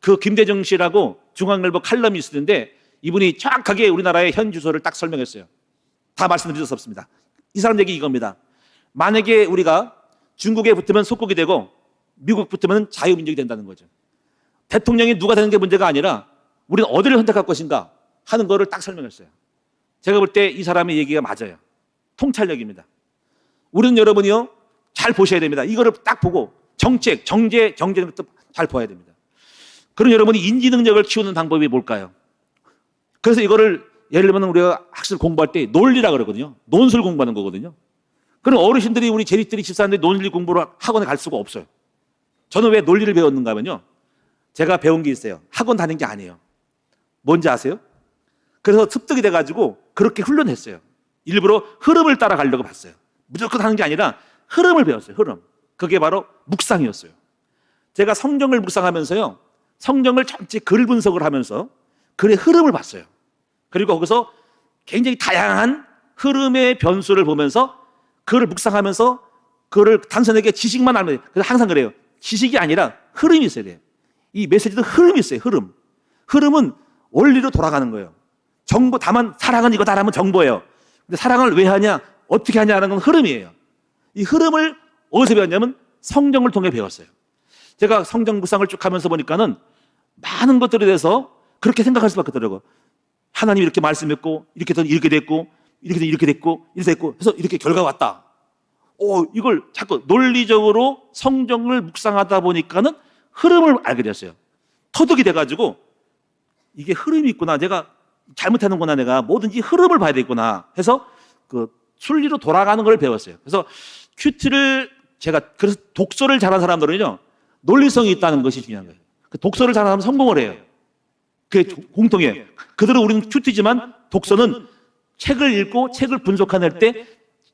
Speaker 1: 그 김대중 씨라고 중앙일보 칼럼니스트인데 이분이 정확하게 우리나라의 현 주소를 딱 설명했어요. 다 말씀드릴 수 없습니다. 이 사람 얘기 이겁니다. 만약에 우리가 중국에 붙으면 속국이 되고 미국 붙으면 자유민족이 된다는 거죠. 대통령이 누가 되는 게 문제가 아니라 우리는 어디를 선택할 것인가 하는 거를 딱 설명했어요. 제가 볼 때 이 사람의 얘기가 맞아요. 통찰력입니다. 우리는 여러분이요, 잘 보셔야 됩니다. 이거를 딱 보고 정책, 정제, 경제는 잘 봐야 됩니다. 그럼 여러분이 인지 능력을 키우는 방법이 뭘까요? 그래서 이거를 예를 들면 우리가 학술 공부할 때 논리라 그러거든요. 논술 공부하는 거거든요. 그럼 어르신들이 우리 재리들이 집사람들이 논리 공부를 학원에 갈 수가 없어요. 저는 왜 논리를 배웠는가 하면요. 제가 배운 게 있어요. 학원 다닌 게 아니에요. 뭔지 아세요? 그래서 습득이 돼가지고 그렇게 훈련했어요. 일부러 흐름을 따라가려고 봤어요. 무조건 하는 게 아니라 흐름을 배웠어요. 흐름. 그게 바로 묵상이었어요. 제가 성경을 묵상하면서요. 성경을 전체 글 분석을 하면서 글의 흐름을 봤어요. 그리고 거기서 굉장히 다양한 흐름의 변수를 보면서 그를 묵상하면서 그를 단순하게 지식만 알면 돼요. 그래서 항상 그래요. 지식이 아니라 흐름이 있어야 돼요. 이 메시지도 흐름이 있어요. 흐름. 흐름은 원리로 돌아가는 거예요. 정보, 다만 사랑은 이거다라면 정보예요. 근데 사랑을 왜 하냐, 어떻게 하냐는 건 흐름이에요. 이 흐름을 어디서 배웠냐면 성경을 통해 배웠어요. 제가 성경 묵상을 쭉 하면서 보니까는 많은 것들에 대해서 그렇게 생각할 수밖에 없더라고요. 하나님이 이렇게 말씀했고, 이렇게 해서 이렇게 됐고, 이렇게 이렇게 됐고, 이렇게 됐고, 해서 이렇게 결과가 왔다. 이걸 자꾸 논리적으로 성경을 묵상하다 보니까는 흐름을 알게 됐어요. 터득이 돼가지고, 이게 흐름이 있구나. 내가 잘못하는구나. 내가 뭐든지 흐름을 봐야 되겠구나. 해서 그 순리로 돌아가는 걸 배웠어요. 그래서 큐티를 그래서 독서를 잘하는 사람들은요, 논리성이 있다는 것이 중요한 거예요. 그 독서를 잘하는 사람은 성공을 해요. 그게 공통이에요. 그대로 우리는 큐티지만 독서는 책을 읽고 책을 분석해낼 때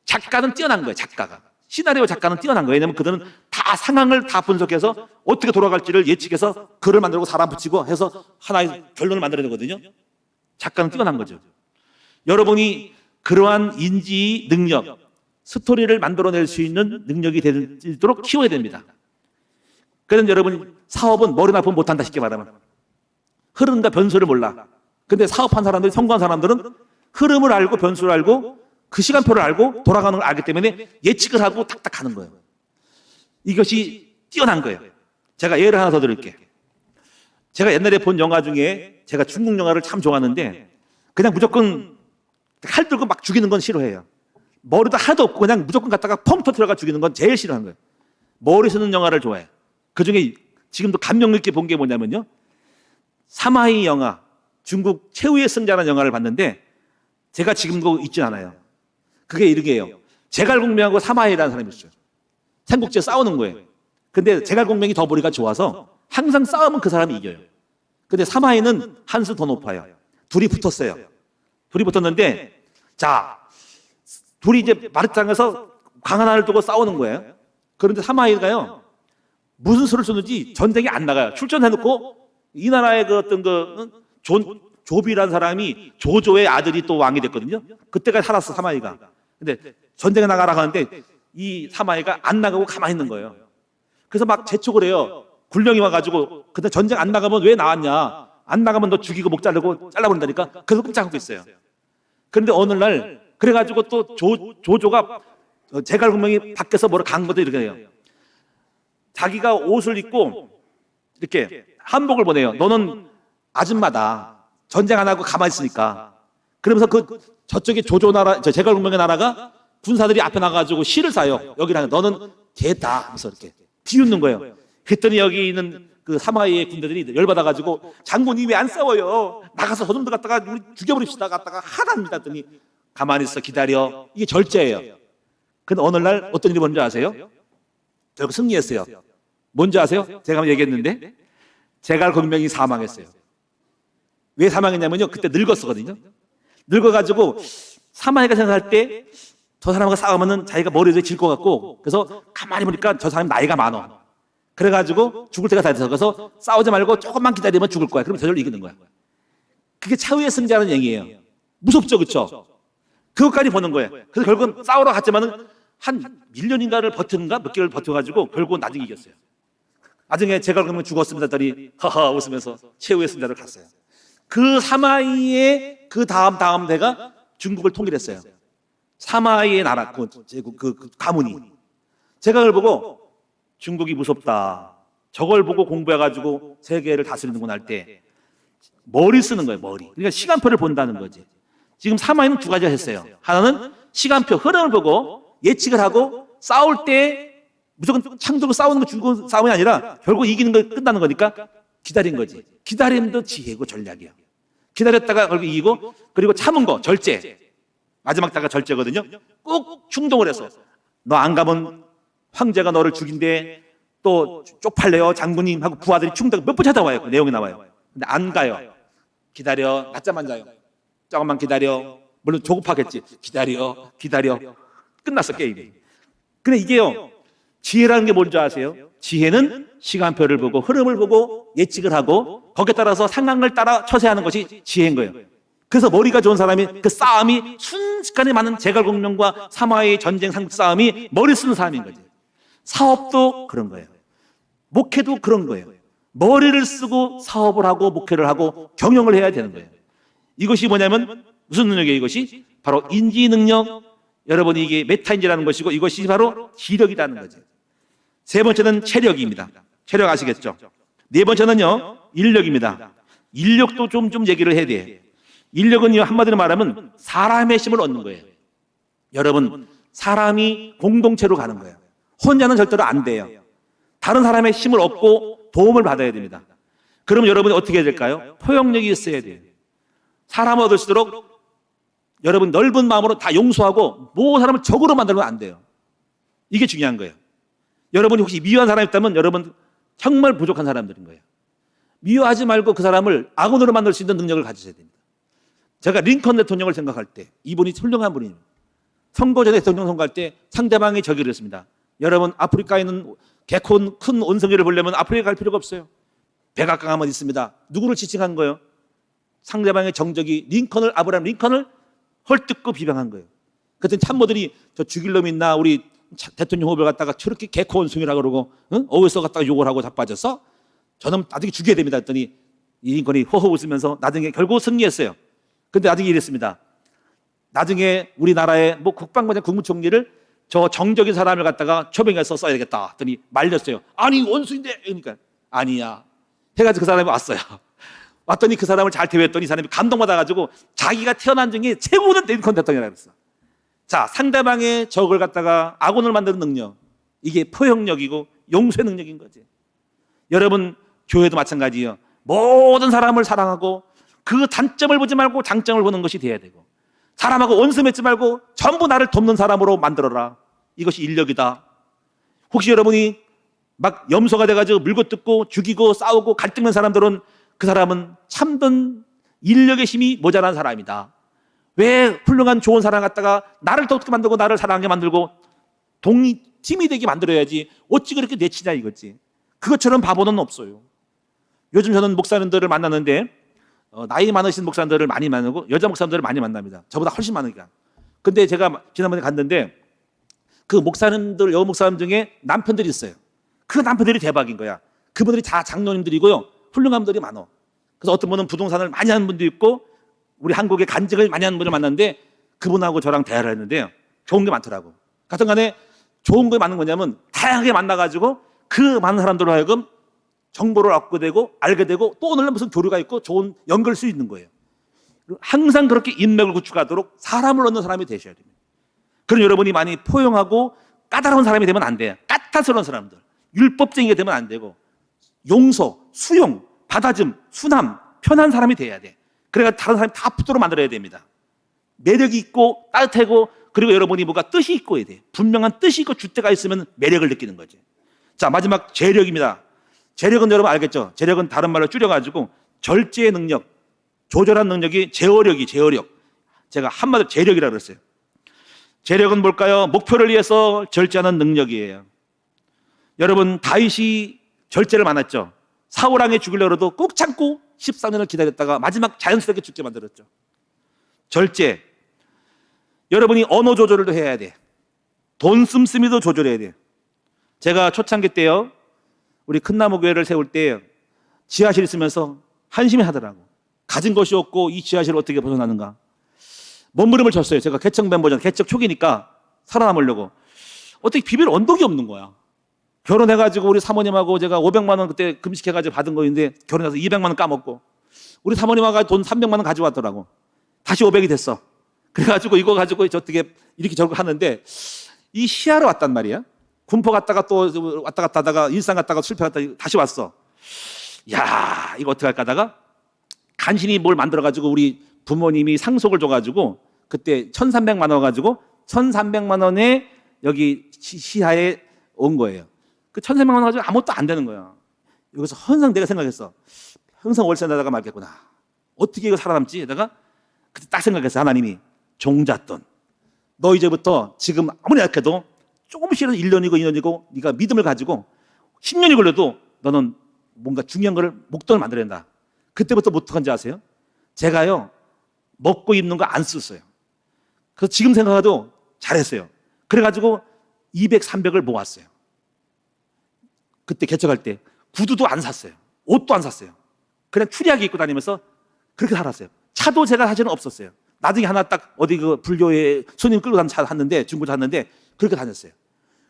Speaker 1: 작가는 뛰어난 거예요. 작가가. 시나리오 작가는 뛰어난 거예요. 왜냐하면 그들은 다 상황을 다 분석해서 어떻게 돌아갈지를 예측해서 글을 만들고 사람 붙이고 해서 하나의 결론을 만들어내거든요. 작가는 뛰어난 거죠. 여러분이 그러한 인지 능력, 스토리를 만들어낼 수 있는 능력이 되도록 키워야 됩니다. 그래서 여러분 사업은 머리 나쁘면 못한다 쉽게 말하면. 흐름과 변수를 몰라. 근데 사업한 사람들이 성공한 사람들은 흐름을 알고 변수를 알고 그 시간표를 알고 돌아가는 걸 알기 때문에 예측을 하고 탁탁 가는 거예요. 이것이 뛰어난 거예요. 제가 예를 하나 더 드릴게요. 제가 옛날에 본 영화 중에 제가 중국 영화를 참 좋아하는데 그냥 무조건 칼 들고 막 죽이는 건 싫어해요. 머리도 하나도 없고 그냥 무조건 갖다가 펑 터뜨려가 죽이는 건 제일 싫어하는 거예요. 머리 쓰는 영화를 좋아해요. 그중에 지금도 감명 깊게 본 게 뭐냐면요. 사마이 영화, 중국 최후의 승자라는 영화를 봤는데 제가 지금도 있진 않아요. 그게 이렇게요. 제갈공명하고 사마이라는 사람이 있어요. 삼국지에 싸우는 거예요. 근데 제갈공명이 더 머리가 좋아서 항상 싸우면 그 사람이 이겨요. 근데 사마이는 한 수 더 높아요. 둘이 붙었어요. 둘이 붙었는데 자, 둘이 이제 마르장에서 강 하나를 두고 싸우는 거예요. 그런데 사마이가요. 무슨 수를 쏘는지 전쟁에 안 나가요. 출전해놓고 이 나라의 그 어떤 조비라는 사람이 조조의 아들이 또 왕이 됐거든요. 그때까지 살았어, 사마이가. 근데 전쟁에 나가라고 하는데 이 사마이가 안 나가고 가만히 있는 거예요. 그래서 막 재촉을 해요. 군령이 와가지고 근데 전쟁 안 나가면 왜 나왔냐? 안 나가면 너 죽이고 목 자르고 잘라버린다니까. 그래서 꼼짝하고 있어요. 그런데 어느 날 그래가지고 또 조조가 제갈공명이 밖에서 뭐라 간 것도 이렇게 해요. 자기가 옷을 입고 이렇게 한복을 보내요. 너는 아줌마다. 전쟁 안 하고 가만히 있으니까. 그러면서 저쪽에 조조 나라, 제갈공명의 나라가 군사들이 앞에 나가가지고 시를 사요. 여기랑 너는 개다. 하면서 이렇게 비웃는 거예요. 그랬더니 여기 있는 그 사마이의 군대들이 열받아가지고 장군이 왜 안 싸워요? 나가서 저놈들 갖다가 우리 죽여버립시다. 갔다가 하답니다. 했더니 가만히 있어 기다려. 이게 절제예요. 근데 어느 날 어떤 일이 뭔지 아세요? 결국 승리했어요. 뭔지 아세요? 제가 한번 얘기했는데 제갈공명이 사망했어요. 왜 사망했냐면요. 그때 늙었거든요. 늙어가지고 사마이가 생각할 때 저 사람과 싸우면은 자기가 머리를 질 것 같고 그래서 가만히 보니까 저 사람이 나이가 많아. 그래가지고 죽을 때가 다 돼서 그래서 싸우지 말고 조금만 기다리면 죽을 거야. 그럼 저절로 이기는 거야. 그게 최후의 승자는 얘기예요. 무섭죠, 그렇죠? 그것까지 보는 거예요. 그래서 결국은 싸우러 갔지만은 한 1년인가를 버티는가 몇 개월 버텨가지고 결국은 나중에 이겼어요. 나중에 제갈공명 죽었습니다 했더니 하하 웃으면서 최후의 승자를 갔어요. 그 사마이의 그 다음 대가 중국을 통일했어요. 사마이의 나라 그 가문이. 제가 그걸 보고 중국이 무섭다. 저걸 보고 공부해가지고 세계를 다스리는구나 할 때 머리 쓰는 거예요. 머리. 그러니까 시간표를 본다는 거지. 지금 사마이는 두 가지가 했어요. 하나는 시간표 흐름을 보고 예측을 하고 싸울 때 무조건 창 들고 싸우는 거 중국 싸움이 아니라 결국 이기는 거 끝나는 거니까 기다린 거지. 기다림도 지혜고 전략이야. 기다렸다가 결국 이기고 그리고 참은 거 절제. 마지막 다가 절제거든요. 꼭 충동을 해서 너 안 가면 황제가 너를 죽인대. 또 쪽팔려요. 장군님하고 부하들이 충동 몇 번 찾아와요. 그 내용이 나와요. 근데 안 가요. 기다려. 낮잠만 자요. 조금만 기다려. 물론 조급하겠지. 기다려. 끝났어 게임이. 근데 이게요. 지혜라는 게 뭔지 아세요? 지혜는 시간표를 보고 흐름을 보고 예측을 하고 거기에 따라서 상황을 따라 처세하는 것이 지혜인 거예요. 그래서 머리가 좋은 사람이 그 싸움이 순식간에 많은 제갈공명과 사마의 전쟁 싸움이 머리 쓰는 사람인 거지. 사업도 그런 거예요. 목회도 그런 거예요. 머리를 쓰고 사업을 하고 목회를 하고 경영을 해야 되는 거예요. 이것이 뭐냐면 무슨 능력이에요? 이것이 바로 인지 능력, 여러분 이게 메타인지라는 것이고 이것이 바로 기력이라는 거죠. 세 번째는 체력입니다. 체력 아시겠죠? 네 번째는요 인력입니다. 인력도 좀 얘기를 해야 돼요. 인력은요 한마디로 말하면 사람의 힘을 얻는 거예요. 여러분 사람이 공동체로 가는 거예요. 혼자는 절대로 안 돼요. 다른 사람의 힘을 얻고 도움을 받아야 됩니다. 그럼 여러분이 어떻게 해야 될까요? 포용력이 있어야 돼요. 사람을 얻을수록 여러분 넓은 마음으로 다 용서하고 모든 사람을 적으로 만들면 안 돼요. 이게 중요한 거예요. 여러분이 혹시 미워한 사람이 있다면 여러분 정말 부족한 사람들인 거예요. 미워하지 말고 그 사람을 악원으로 만들 수 있는 능력을 가지셔야 됩니다. 제가 링컨 대통령을 생각할 때 이분이 훌륭한 분이에요. 선거 전에 대통령 선거할 때 상대방이 저기를 했습니다. 여러분 아프리카에 있는 개콘 큰 원숭이를 보려면 아프리카 갈 필요가 없어요. 백악관만 있습니다. 누구를 지칭한 거예요? 상대방의 정적이 아브라함 링컨을 헐뜯고 비방한 거예요. 그때 참모들이 저 죽일 놈 있나 우리 대통령 후보를 갖다가 저렇게 개코 원숭이라고 그러고 어디서 갖다가 욕을 하고 자빠졌어? 저는 나중에 죽여야 됩니다 했더니 이 링컨이 허허 웃으면서 나중에 결국 승리했어요. 근데 나중에 이랬습니다. 나중에 우리나라의 국방부장 국무총리를 저 정적인 사람을 갖다가 초빙해서 써야 되겠다 했더니 말렸어요. 아니 원수인데. 그러니까 아니야 해가지고 그 사람이 왔어요. 왔더니 그 사람을 잘 대우했더니 이 사람이 감동받아가지고 자기가 태어난 중에 최고는 링컨 대통령이라고 했어. 자, 상대방의 적을 갖다가 악원을 만드는 능력, 이게 포용력이고 용서의 능력인 거지. 여러분 교회도 마찬가지예요. 모든 사람을 사랑하고 그 단점을 보지 말고 장점을 보는 것이 돼야 되고, 사람하고 원수 맺지 말고 전부 나를 돕는 사람으로 만들어라. 이것이 인력이다. 혹시 여러분이 막 염소가 돼가지고 물고 뜯고 죽이고 싸우고 갈등된 사람들은 그 사람은 참된 인력의 힘이 모자란 사람이다. 왜 훌륭한 좋은 사람 갖다가 나를 더 어떻게 만들고 나를 사랑하게 만들고 팀이 되게 만들어야지 어찌 그렇게 내치냐 이거지. 그것처럼 바보는 없어요. 요즘 저는 목사님들을 만나는데 나이 많으신 목사님들을 많이 만나고 여자 목사님들을 많이 만납니다. 저보다 훨씬 많으니까. 근데 제가 지난번에 갔는데 그 목사님들, 여자 목사님 중에 남편들이 있어요. 그 남편들이 대박인 거야. 그분들이 다 장로님들이고요. 훌륭한 분들이 많아. 그래서 어떤 분은 부동산을 많이 하는 분도 있고 우리 한국에 간직을 많이 하는 분을 만났는데 그분하고 저랑 대화를 했는데요. 좋은 게 많더라고. 같은 간에 좋은 게 많은 거냐면 다양하게 만나가지고 그 많은 사람들로 하여금 정보를 얻게 되고 알게 되고 또 오늘은 무슨 교류가 있고 좋은 연결 수 있는 거예요. 항상 그렇게 인맥을 구축하도록 사람을 얻는 사람이 되셔야 됩니다. 그럼 여러분이 많이 포용하고 까다로운 사람이 되면 안 돼요. 까탈스러운 사람들, 율법쟁이가 되면 안 되고 용서, 수용, 받아줌, 순함, 편한 사람이 돼야 돼. 그래야 다른 사람이 다 붙도록 만들어야 됩니다. 매력이 있고 따뜻하고 그리고 여러분이 뭔가 뜻이 있고 해야 돼. 분명한 뜻이 있고 줏대가 있으면 매력을 느끼는 거지. 자, 마지막 재력입니다. 재력은 여러분 알겠죠? 재력은 다른 말로 줄여가지고 절제의 능력, 조절한 능력이 제어력이 제어력. 제가 한마디로 재력이라고 그랬어요. 재력은 뭘까요? 목표를 위해서 절제하는 능력이에요. 여러분 다윗이 절제를 많았죠. 사울왕이 죽이려고 해도 꼭 참고 14년을 기다렸다가 마지막 자연스럽게 죽게 만들었죠. 절제. 여러분이 언어 조절을 해야 돼. 돈 씀씀이도 조절해야 돼. 제가 초창기 때요, 우리 큰나무 교회를 세울 때 지하실 있으면서 한심해 하더라고. 가진 것이 없고 이 지하실을 어떻게 벗어나는가. 몸부림을 쳤어요. 제가 개척 멤버전, 개척 초기니까 살아남으려고. 어떻게 비빌 언덕이 없는 거야. 결혼해가지고 우리 사모님하고 제가 500만 원 그때 금식해가지고 받은 거인데 결혼해서 200만 원 까먹고 우리 사모님하고 돈 300만 원 가져왔더라고. 다시 500이 됐어. 그래가지고 이거 가지고 어떻게 이렇게 저렇게 하는데 이 시야로 왔단 말이야. 군포 갔다가 또 왔다 갔다 하다가 일산 갔다가 실패했다 다시 왔어. 야, 이거 어떻게 할까 하다가 간신히 뭘 만들어가지고 우리 부모님이 상속을 줘가지고 그때 1,300만 원 가지고 1,300만 원에 여기 시야에 온 거예요. 그 1,300만 원 가지고 아무것도 안 되는 거야. 여기서 항상 내가 생각했어. 평생 월세 내다가 말겠구나. 어떻게 이거 살아남지? 내가 그때 딱 생각했어. 하나님이 종잣돈. 너 이제부터 지금 아무리 약해도 조금씩이라도 1년이고 2년이고 네가 믿음을 가지고 10년이 걸려도 너는 뭔가 중요한 거를 목돈을 만들어야 된다. 그때부터 뭐 어떡한지 아세요? 제가요 먹고 입는 거 안 썼어요. 그래서 지금 생각해도 잘했어요. 그래가지고 200, 300을 모았어요. 그때 개척할 때 구두도 안 샀어요. 옷도 안 샀어요. 그냥 추리하게 입고 다니면서 그렇게 살았어요. 차도 제가 사실은 없었어요. 나중에 하나 딱 어디 그 불교에 손님 끌고 다녔는데, 중고 샀는데 그렇게 다녔어요.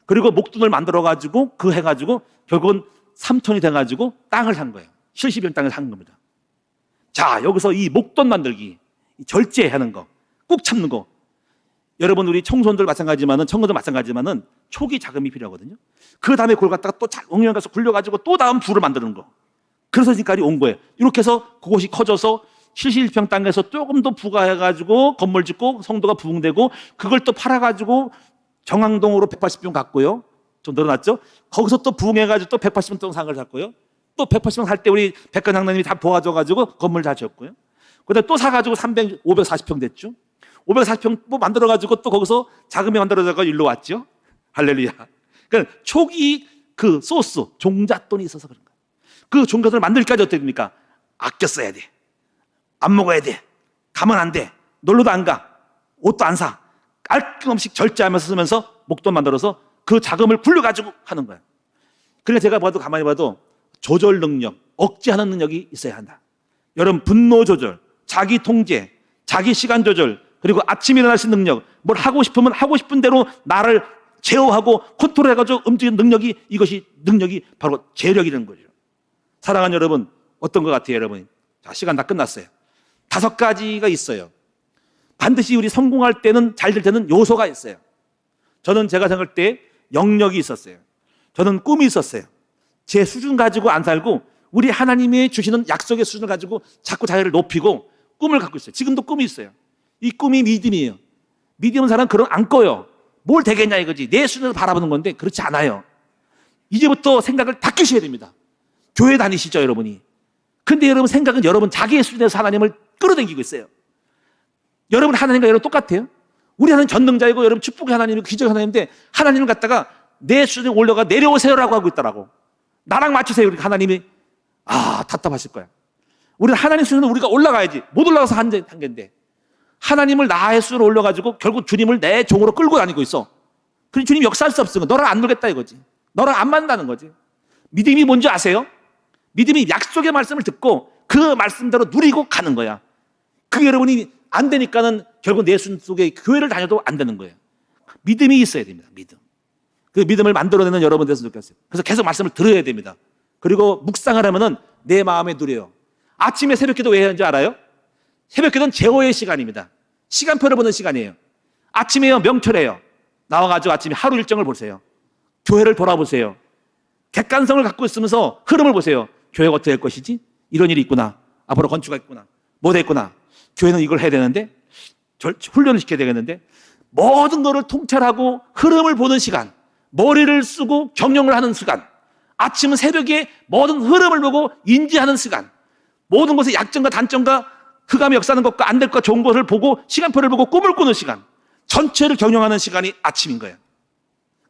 Speaker 1: 그리고 목돈을 만들어가지고 그 해가지고 결국은 3톤이 돼가지고 땅을 산 거예요. 70일 땅을 산 겁니다. 자, 여기서 이 목돈 만들기, 절제하는 거, 꾹 참는 거. 여러분, 우리 청소년들 마찬가지지만은, 청소년들 마찬가지지만은 초기 자금이 필요하거든요. 그 다음에 그걸 갖다가 또 옥년 가서 굴려가지고 또 다음 부를 만드는 거. 그래서 지금까지 온 거예요. 이렇게 해서 그곳이 커져서 71평 땅에서 조금 더 부가해가지고 건물 짓고 성도가 부흥되고, 그걸 또 팔아가지고 정왕동으로 180평 갔고요. 좀 늘어났죠? 거기서 또 부흥해가지고 또 180평 상을 샀고요. 또 180평 살 때 우리 백관 장로님이 다 도와줘가지고 건물 다 지었고요. 그다음에 또 사가지고 540평 됐죠. 540평 또 만들어가지고 또 거기서 자금이 만들어져서 일로 왔죠. 할렐루야. 그러니까 초기 그 소스, 종잣돈이 있어서 그런 거예요. 그 종잣돈을 만들기까지 어떻게 됩니까? 아껴 써야 돼. 안 먹어야 돼. 가면 안 돼. 놀러도 안 가. 옷도 안 사. 깔끔없이 절제하면서 쓰면서 목돈 만들어서 그 자금을 굴려가지고 하는 거예요. 그러니까 제가 봐도 가만히 봐도 조절 능력, 억제하는 능력이 있어야 한다. 여러분, 분노 조절, 자기 통제, 자기 시간 조절, 그리고 아침에 일어날 수 있는 능력, 뭘 하고 싶으면 하고 싶은 대로 나를 제어하고 컨트롤해가지고 움직이는 능력이, 이것이 능력이 바로 재력이라는 거죠. 사랑하는 여러분, 어떤 것 같아요, 여러분? 자, 시간 다 끝났어요. 5가지가 있어요. 반드시 우리 성공할 때는, 잘 될 때는 요소가 있어요. 저는 제가 생각할 때 영역이 있었어요. 저는 꿈이 있었어요. 제 수준 가지고 안 살고 우리 하나님이 주시는 약속의 수준을 가지고 자꾸 자기를 높이고 꿈을 갖고 있어요. 지금도 꿈이 있어요. 이 꿈이 믿음이에요. 믿음은 사람은 그런 안 꺼요. 뭘 되겠냐 이거지. 내 수준을 바라보는 건데 그렇지 않아요. 이제부터 생각을 바뀌셔야 됩니다. 교회 다니시죠, 여러분이. 근데 여러분 생각은 여러분 자기의 수준에서 하나님을 끌어당기고 있어요. 여러분 하나님과 여러분 똑같아요. 우리 하나님 전능자이고 여러분 축복의 하나님이고 기적의 하나님인데, 하나님을 갖다가 내 수준에 올려가 내려오세요라고 하고 있더라고. 나랑 맞추세요. 우리 하나님이 답답하실 거야. 우리는 하나님 수준으로 우리가 올라가야지. 못 올라가서 한 개인데, 하나님을 나의 수준으로 올려가지고 결국 주님을 내 종으로 끌고 다니고 있어. 그럼 주님이 역사할 수 없으면 너랑 안 놀겠다 이거지. 너랑 안 만나는 거지. 믿음이 뭔지 아세요? 믿음이 약속의 말씀을 듣고 그 말씀대로 누리고 가는 거야. 그게 여러분이 안 되니까는 결국 내 수준 속에 교회를 다녀도 안 되는 거예요. 믿음이 있어야 됩니다. 믿음. 그 믿음을 만들어내는 여러분 됐으면 좋겠어요. 그래서 계속 말씀을 들어야 됩니다. 그리고 묵상을 하면은 내 마음에 누려요. 아침에 새벽기도 왜 하는지 알아요? 새벽기도는 제어의 시간입니다. 시간표를 보는 시간이에요. 아침에요, 명철해요. 나와가지고 아침에 하루 일정을 보세요. 교회를 돌아보세요. 객관성을 갖고 있으면서 흐름을 보세요. 교회가 어떻게 될 것이지? 이런 일이 있구나. 앞으로 건축가 있구나. 뭐가 있구나. 교회는 이걸 해야 되는데, 훈련을 시켜야 되겠는데, 모든 것을 통찰하고 흐름을 보는 시간, 머리를 쓰고 경영을 하는 시간, 아침은 새벽에 모든 흐름을 보고 인지하는 시간, 모든 것의 약점과 단점과 흑암이 역사하는 것과 안 될 것, 좋은 것을 보고 시간표를 보고 꿈을 꾸는 시간, 전체를 경영하는 시간이 아침인 거예요.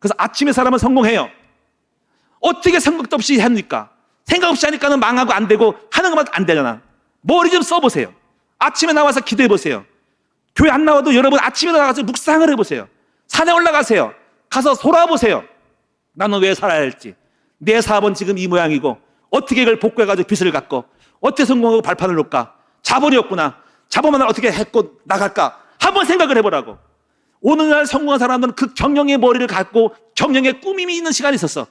Speaker 1: 그래서 아침에 사람은 성공해요. 어떻게 생각도 없이 합니까? 생각 없이 하니까는 망하고 안 되고 하는 것만 안 되잖아. 머리 좀 써보세요. 아침에 나와서 기도해 보세요. 교회 안 나와도 여러분 아침에 나가서 묵상을 해보세요. 산에 올라가세요. 가서 돌아보세요. 나는 왜 살아야 할지. 내 사업은 지금 이 모양이고 어떻게 이걸 복구해가지고 빚을 갚고 어떻게 성공하고 발판을 놓을까. 자본이 없구나. 자본만 어떻게 했고 나갈까. 한번 생각을 해보라고. 오늘날 성공한 사람들은 그 경영의 머리를 갖고 경영의 꾸밈이 있는 시간이 있었어.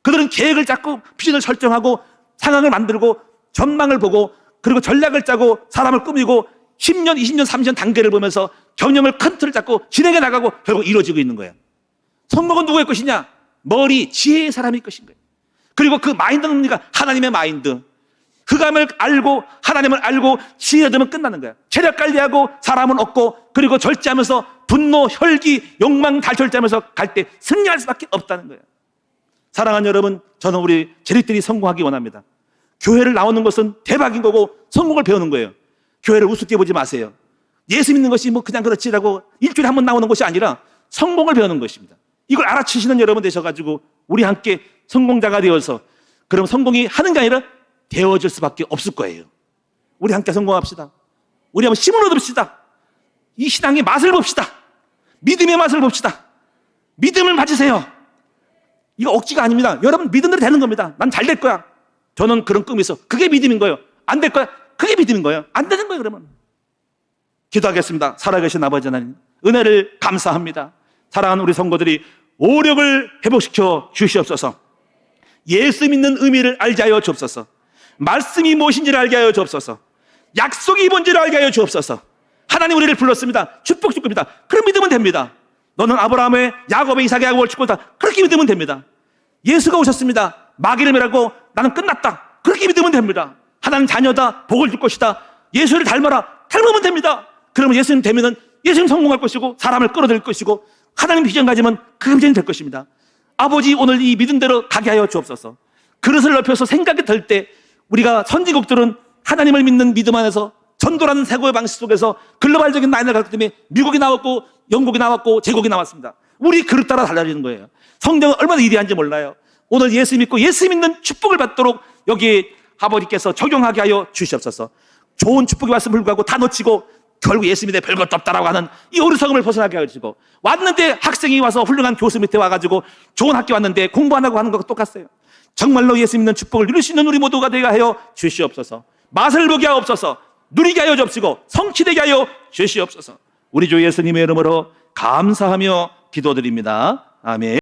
Speaker 1: 그들은 계획을 잡고 비전을 설정하고 상황을 만들고 전망을 보고 그리고 전략을 짜고 사람을 꾸미고 10년, 20년, 30년 단계를 보면서 경영을 큰 틀을 잡고 진행해 나가고 결국 이루어지고 있는 거예요. 성공은 누구의 것이냐? 머리, 지혜의 사람의 것인 거예요. 그리고 그 마인드는 하나님의 마인드. 흑암을 알고 하나님을 알고 지혜를 들면 끝나는 거야. 체력 관리하고 사람은 없고 그리고 절제하면서 분노, 혈기, 욕망 다 절제하면서 갈 때 승리할 수밖에 없다는 거예요. 사랑하는 여러분, 저는 우리 재직들이 성공하기 원합니다. 교회를 나오는 것은 대박인 거고 성공을 배우는 거예요. 교회를 우습게 보지 마세요. 예수 믿는 것이 뭐 그냥 그렇지라고 일주일에 한 번 나오는 것이 아니라 성공을 배우는 것입니다. 이걸 알아채시는 여러분 되셔가지고 우리 함께 성공자가 되어서 그럼 성공이 하는 게 아니라 되어질 수밖에 없을 거예요. 우리 함께 성공합시다. 우리 한번 힘을 얻읍시다. 이 신앙의 맛을 봅시다. 믿음의 맛을 봅시다. 믿음을 가지세요. 이거 억지가 아닙니다. 여러분 믿음 대로 되는 겁니다. 난 잘 될 거야. 저는 그런 꿈이 있어. 그게 믿음인 거예요. 안 될 거야. 그게 믿음인 거예요. 안 되는 거예요, 그러면.
Speaker 2: 기도하겠습니다. 살아계신 아버지 하나님, 은혜를 감사합니다. 사랑하는 우리 성도들이 오력을 회복시켜 주시옵소서. 예수 믿는 의미를 알게 하여 주옵소서. 말씀이 무엇인지를 알게 하여 주옵소서. 약속이 뭔지를 알게 하여 주옵소서. 하나님 우리를 불렀습니다. 축복 줄 겁니다. 그럼 믿으면 됩니다. 너는 아브라함의, 야곱의, 이삭의, 야곱을 축복했다. 그렇게 믿으면 됩니다. 예수가 오셨습니다. 마귀를 멸하고 나는 끝났다. 그렇게 믿으면 됩니다. 하나님 자녀다. 복을 줄 것이다. 예수를 닮아라. 닮으면 됩니다. 그러면 예수님 되면은 예수님 성공할 것이고 사람을 끌어들일 것이고 하나님 비전 가지면 그 비전이 될 것입니다. 아버지, 오늘 이 믿음대로 가게 하여 주옵소서. 그릇을 넓혀서 생각이 들 때 우리가 선진국들은 하나님을 믿는 믿음 안에서 전도라는 세고의 방식 속에서 글로벌적인 라인을 갔기 때문에 미국이 나왔고 영국이 나왔고 제국이 나왔습니다. 우리 그릇 따라 달라지는 거예요. 성경은 얼마나 위대한지 몰라요. 오늘 예수 믿고 예수 믿는 축복을 받도록 여기에 아버지께서 적용하게 하여 주시옵소서. 좋은 축복이 왔음을 불구하고 다 놓치고 결국 예수 믿에 별것도 없다라고 하는 이 어리석음을 벗어나게 하시고, 왔는데 학생이 와서 훌륭한 교수 밑에 와가지고 좋은 학교 왔는데 공부 안 하고 하는 것과 똑같아요. 정말로 예수 믿는 축복을 누릴 수 있는 우리 모두가 되게 하여 주시옵소서. 맛을 보게 하옵소서. 누리게 하여 주옵시고 성취되게 하여 주시옵소서. 우리 주 예수님의 이름으로 감사하며 기도드립니다. 아멘.